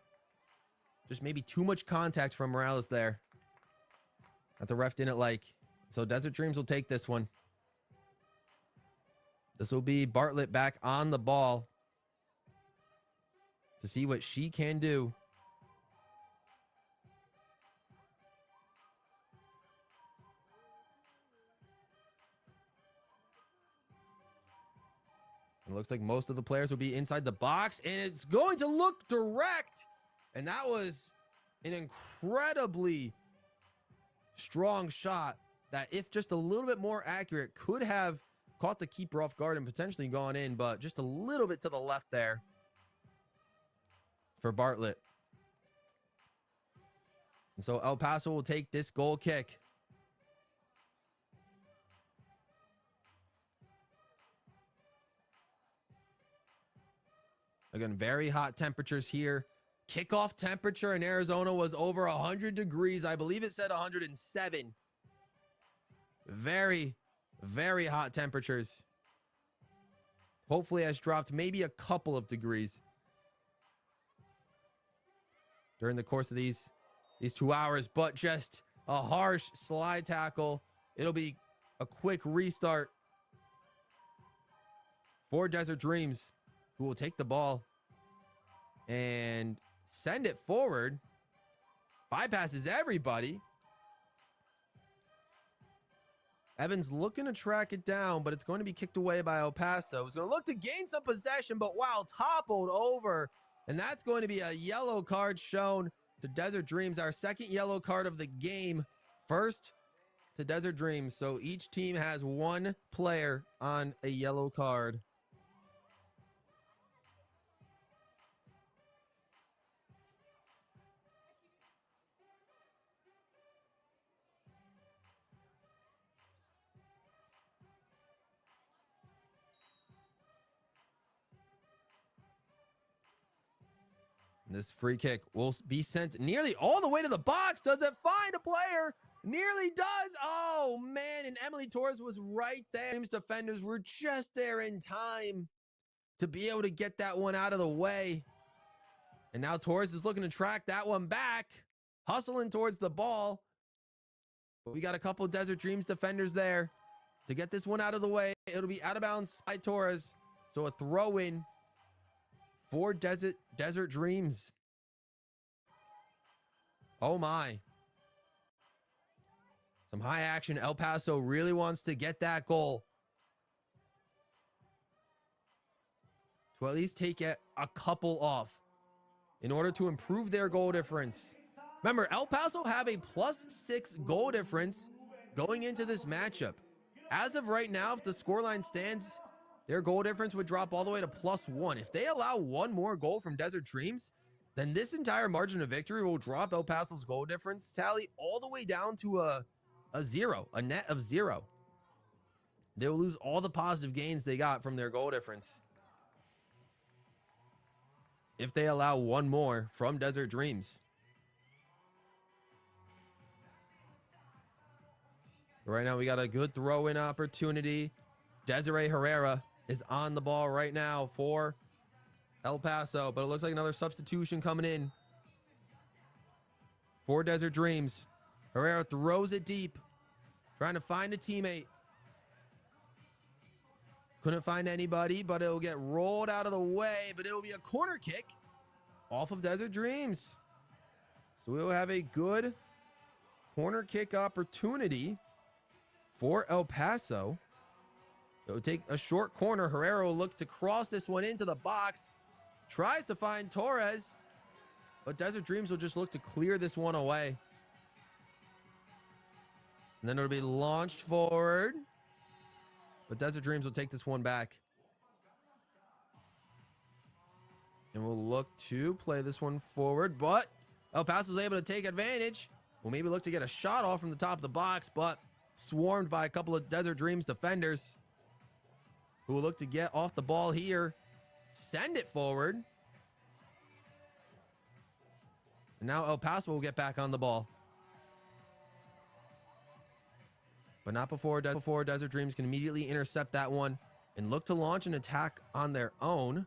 Just maybe too much contact from Morales there that the ref didn't like. So Desert Dreams will take this one. This will be Bartlett back on the ball to see what she can do. It looks like most of the players will be inside the box, and it's going to look direct. And that was an incredibly strong shot that, if just a little bit more accurate, could have caught the keeper off guard and potentially gone in, but just a little bit to the left there for Bartlett. And so El Paso will take this goal kick. Again, very hot temperatures here. Kickoff temperature in Arizona was over 100 degrees. I believe it said 107. Very, very hot temperatures. Hopefully has dropped maybe a couple of degrees during the course of these 2 hours, but just a harsh slide tackle. It'll be a quick restart for Desert Dreams, who will take the ball and send it forward. Bypasses everybody. Evans looking to track it down, but it's going to be kicked away by El Paso. He's going to look to gain some possession, but wow, toppled over. And that's going to be a yellow card shown to Desert Dreams, our second yellow card of the game. First to Desert Dreams. So each team has one player on a yellow card. This free kick will be sent nearly all the way to the box. Does it find a player? Nearly does. Oh, man. And Emily Torres was right there. Team's defenders were just there in time to be able to get that one out of the way. And now Torres is looking to track that one back. hustling towards the ball. But we got a couple Desert Dreams defenders there to get this one out of the way. It'll be out of bounds by Torres. So a throw in for Desert Dreams. Oh my. Some high action. El Paso really wants to get that goal to at least take a couple off in order to improve their goal difference. Remember, El Paso have a +6 goal difference going into this matchup. As of right now, if the scoreline stands, their goal difference would drop all the way to +1. If they allow one more goal from Desert Dreams, then this entire margin of victory will drop El Paso's goal difference tally all the way down to a zero, a net of 0. They will lose all the positive gains they got from their goal difference if they allow one more from Desert Dreams. Right now, we got a good throw-in opportunity. Desiree Herrera is on the ball right now for El Paso, but it looks like another substitution coming in for Desert Dreams. Herrera throws it deep, trying to find a teammate. Couldn't find anybody, but it'll get rolled out of the way, but it'll be a corner kick off of Desert Dreams. So we'll have a good corner kick opportunity for El Paso. It'll take a short corner. Herrera will look to cross this one into the box. Tries to find Torres, but Desert Dreams will just look to clear this one away. And then it'll be launched forward, but Desert Dreams will take this one back. And we'll look to play this one forward, but El Paso's able to take advantage. We'll maybe look to get a shot off from the top of the box, but swarmed by a couple of Desert Dreams defenders who will look to get off the ball here, send it forward. And now El Paso will get back on the ball. But not before Desert Dreams can immediately intercept that one and look to launch an attack on their own. And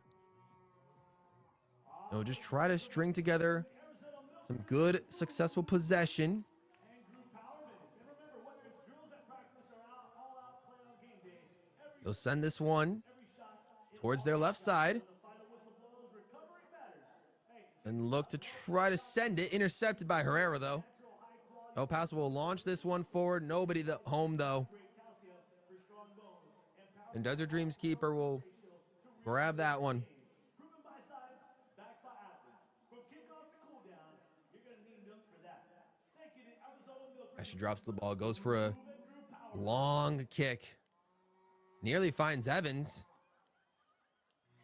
we'll just try to string together some good, successful possession. They'll send this one towards their left side and look to try to send it. Intercepted by Herrera, though. El Paso will launch this one forward. Nobody home, though. And Desert Dreams keeper will grab that one. As she drops the ball, goes for a long kick. Nearly finds Evans.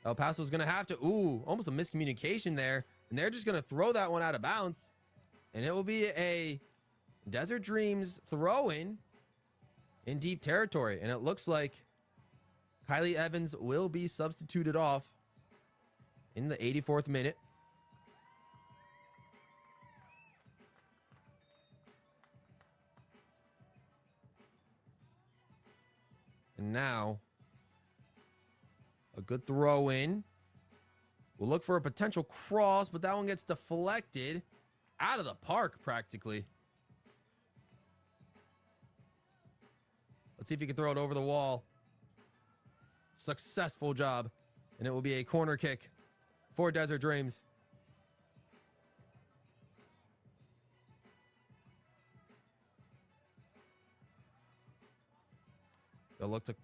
El Paso's going to have to, almost a miscommunication there. And they're just going to throw that one out of bounds. And it will be a Desert Dreams throw-in in deep territory. And it looks like Kylie Evans will be substituted off in the 84th minute. And now, a good throw in. We'll look for a potential cross, but that one gets deflected out of the park practically. Let's see if he can throw it over the wall. Successful job. And it will be a corner kick for Desert Dreams. They'll look to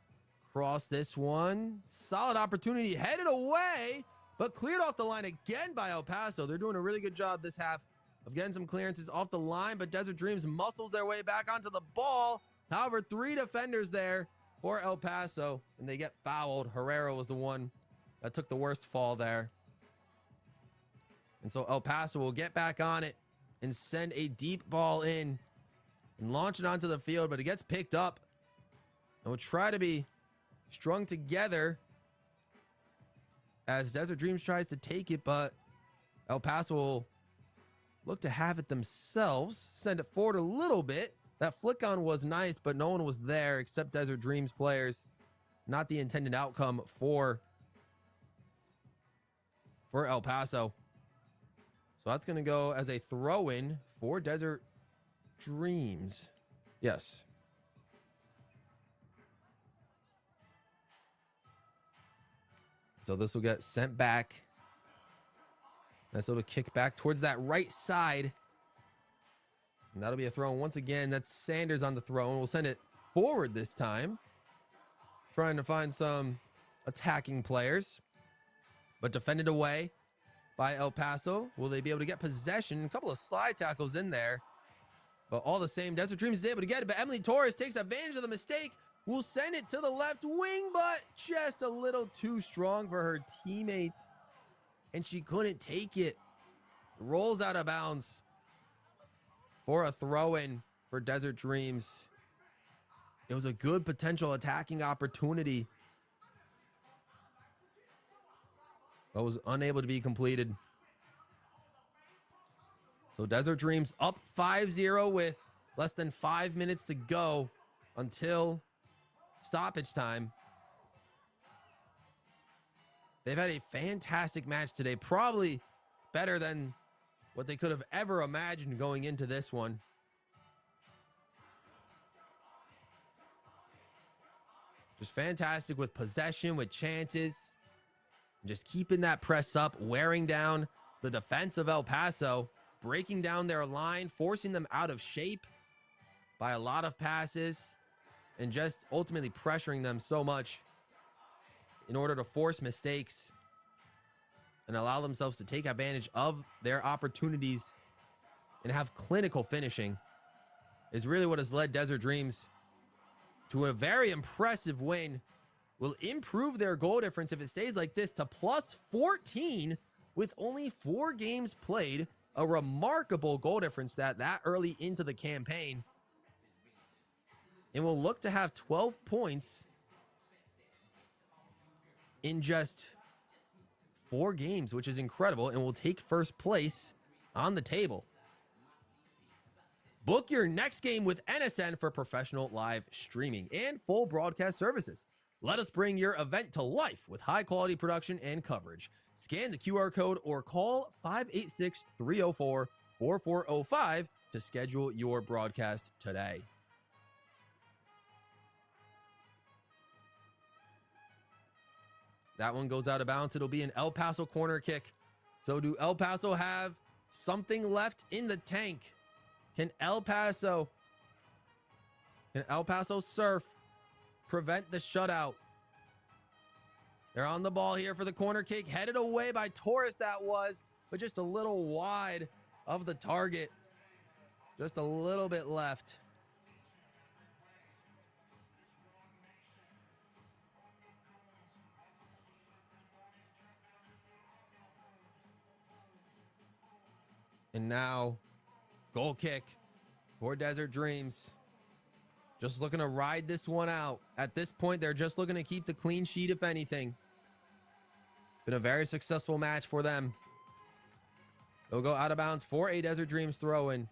cross this one. Solid opportunity, headed away, but cleared off the line again by El Paso. They're doing a really good job this half of getting some clearances off the line, but Desert Dreams muscles their way back onto the ball. However, 3 defenders there for El Paso, and they get fouled. Herrera was the one that took the worst fall there. And so El Paso will get back on it and send a deep ball in and launch it onto the field, but it gets picked up. And we'll try to be strung together as Desert Dreams tries to take it, but El Paso will look to have it themselves. Send it forward a little bit. That flick on was nice, but no one was there except Desert Dreams players. Not the intended outcome for El Paso. So that's going to go as a throw-in for Desert Dreams. Yes. So this will get sent back. Nice little kick back towards that right side. And that'll be a throw. Once again, that's Sanders on the throw. And we'll send it forward this time. Trying to find some attacking players. But defended away by El Paso. Will they be able to get possession? A couple of slide tackles in there. But all the same, Desert Dreams is able to get it. But Emily Torres takes advantage of the mistake. Will send it to the left wing, but just a little too strong for her teammate. And she couldn't take it. Rolls out of bounds for a throw-in for Desert Dreams. It was a good potential attacking opportunity, but was unable to be completed. So Desert Dreams up 5-0 with less than 5 minutes to go until stoppage time. They've had a fantastic match today, probably better than what they could have ever imagined going into this one. Just fantastic with possession, with chances, just keeping that press up, wearing down the defense of El Paso, breaking down their line, forcing them out of shape by a lot of passes, and just ultimately pressuring them so much in order to force mistakes and allow themselves to take advantage of their opportunities and have clinical finishing is really what has led Desert Dreams to a very impressive win. Will improve their goal difference if it stays like this to plus 14 with only 4 games played. A remarkable goal difference that early into the campaign. And will look to have 12 points in just 4 games, which is incredible, and will take first place on the table. Book your next game with NSN for professional live streaming and full broadcast services. Let us bring your event to life with high quality production and coverage. Scan the QR code or call 586-304-4405 to schedule your broadcast today. That one goes out of bounds. It'll be an El Paso corner kick. So do El Paso have something left in the tank? Can El Paso Surf prevent the shutout? They're on the ball here for the corner kick. Headed away by Torres, that was, but just a little wide of the target. Just a little bit left. And now, goal kick for Desert Dreams. Just looking to ride this one out. At this point, they're just looking to keep the clean sheet, if anything. Been a very successful match for them. They'll go out of bounds for a Desert Dreams throw-in.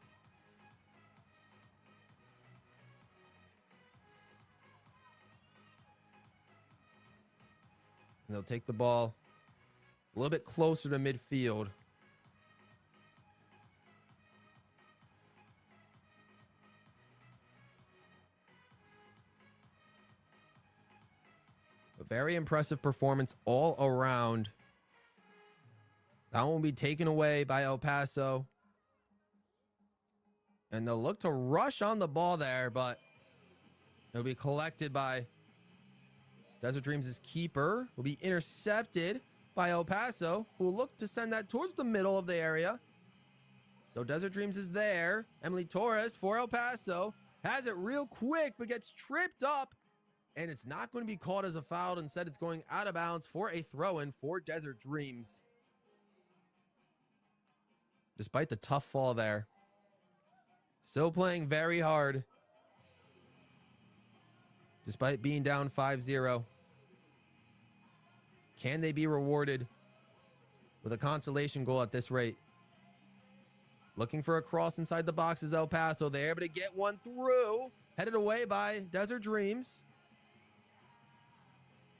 And they'll take the ball a little bit closer to midfield. A very impressive performance all around. That one will be taken away by El Paso. And they'll look to rush on the ball there, but it'll be collected by Desert Dreams' keeper. Will be intercepted by El Paso, who will look to send that towards the middle of the area. So Desert Dreams is there. Emily Torres for El Paso has it real quick, but gets tripped up. And it's not going to be called as a foul. Instead, it's going out of bounds for a throw-in for Desert Dreams. Despite the tough fall there. Still playing very hard. Despite being down 5-0. Can they be rewarded with a consolation goal at this rate? Looking for a cross inside the box is El Paso. They're able to get one through. Headed away by Desert Dreams.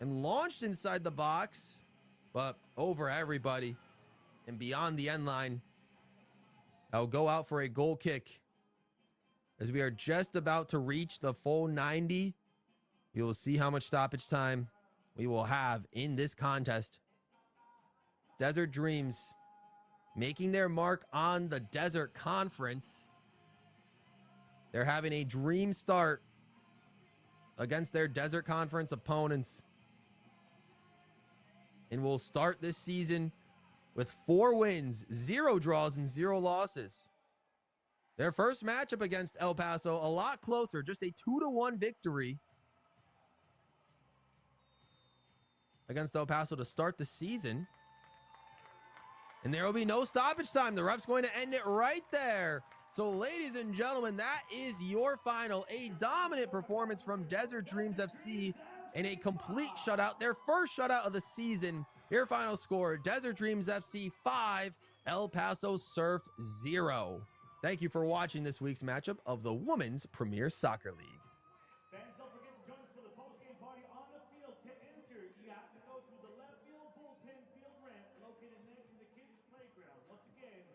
And launched inside the box, but over everybody and beyond the end line I'll go out for a goal kick. As we are just about to reach the full 90, we will see how much stoppage time we will have in this contest. Desert Dreams making their mark on the Desert Conference. They're having a dream start against their Desert Conference opponents. And will start this season with 4 wins, 0 draws, and 0 losses. Their first matchup against El Paso, a lot closer, just a 2-1 victory against El Paso to start the season. And there will be no stoppage time. The ref's going to end it right there. So, ladies and gentlemen, that is your final. A dominant performance from Desert Dreams FC in a complete shutout, their first shutout of the season. Your final score, Desert Dreams FC 5, El Paso Surf 0. Thank you for watching this week's matchup of the Women's Premier Soccer League. Fans, don't forget to join us for the post-game party on the field. To enter, you have to go through the left field bullpen field ramp located next to the kids' playground. Once again,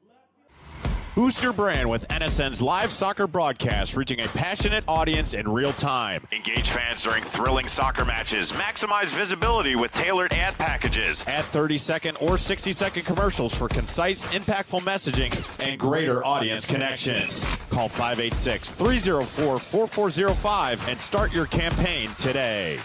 left field. Boost your brand with NSN's live soccer broadcast, reaching a passionate audience in real time. Engage fans during thrilling soccer matches. Maximize visibility with tailored ad packages. Add 30-second or 60-second commercials for concise, impactful messaging and greater audience connection. Call 586-304-4405 and start your campaign today.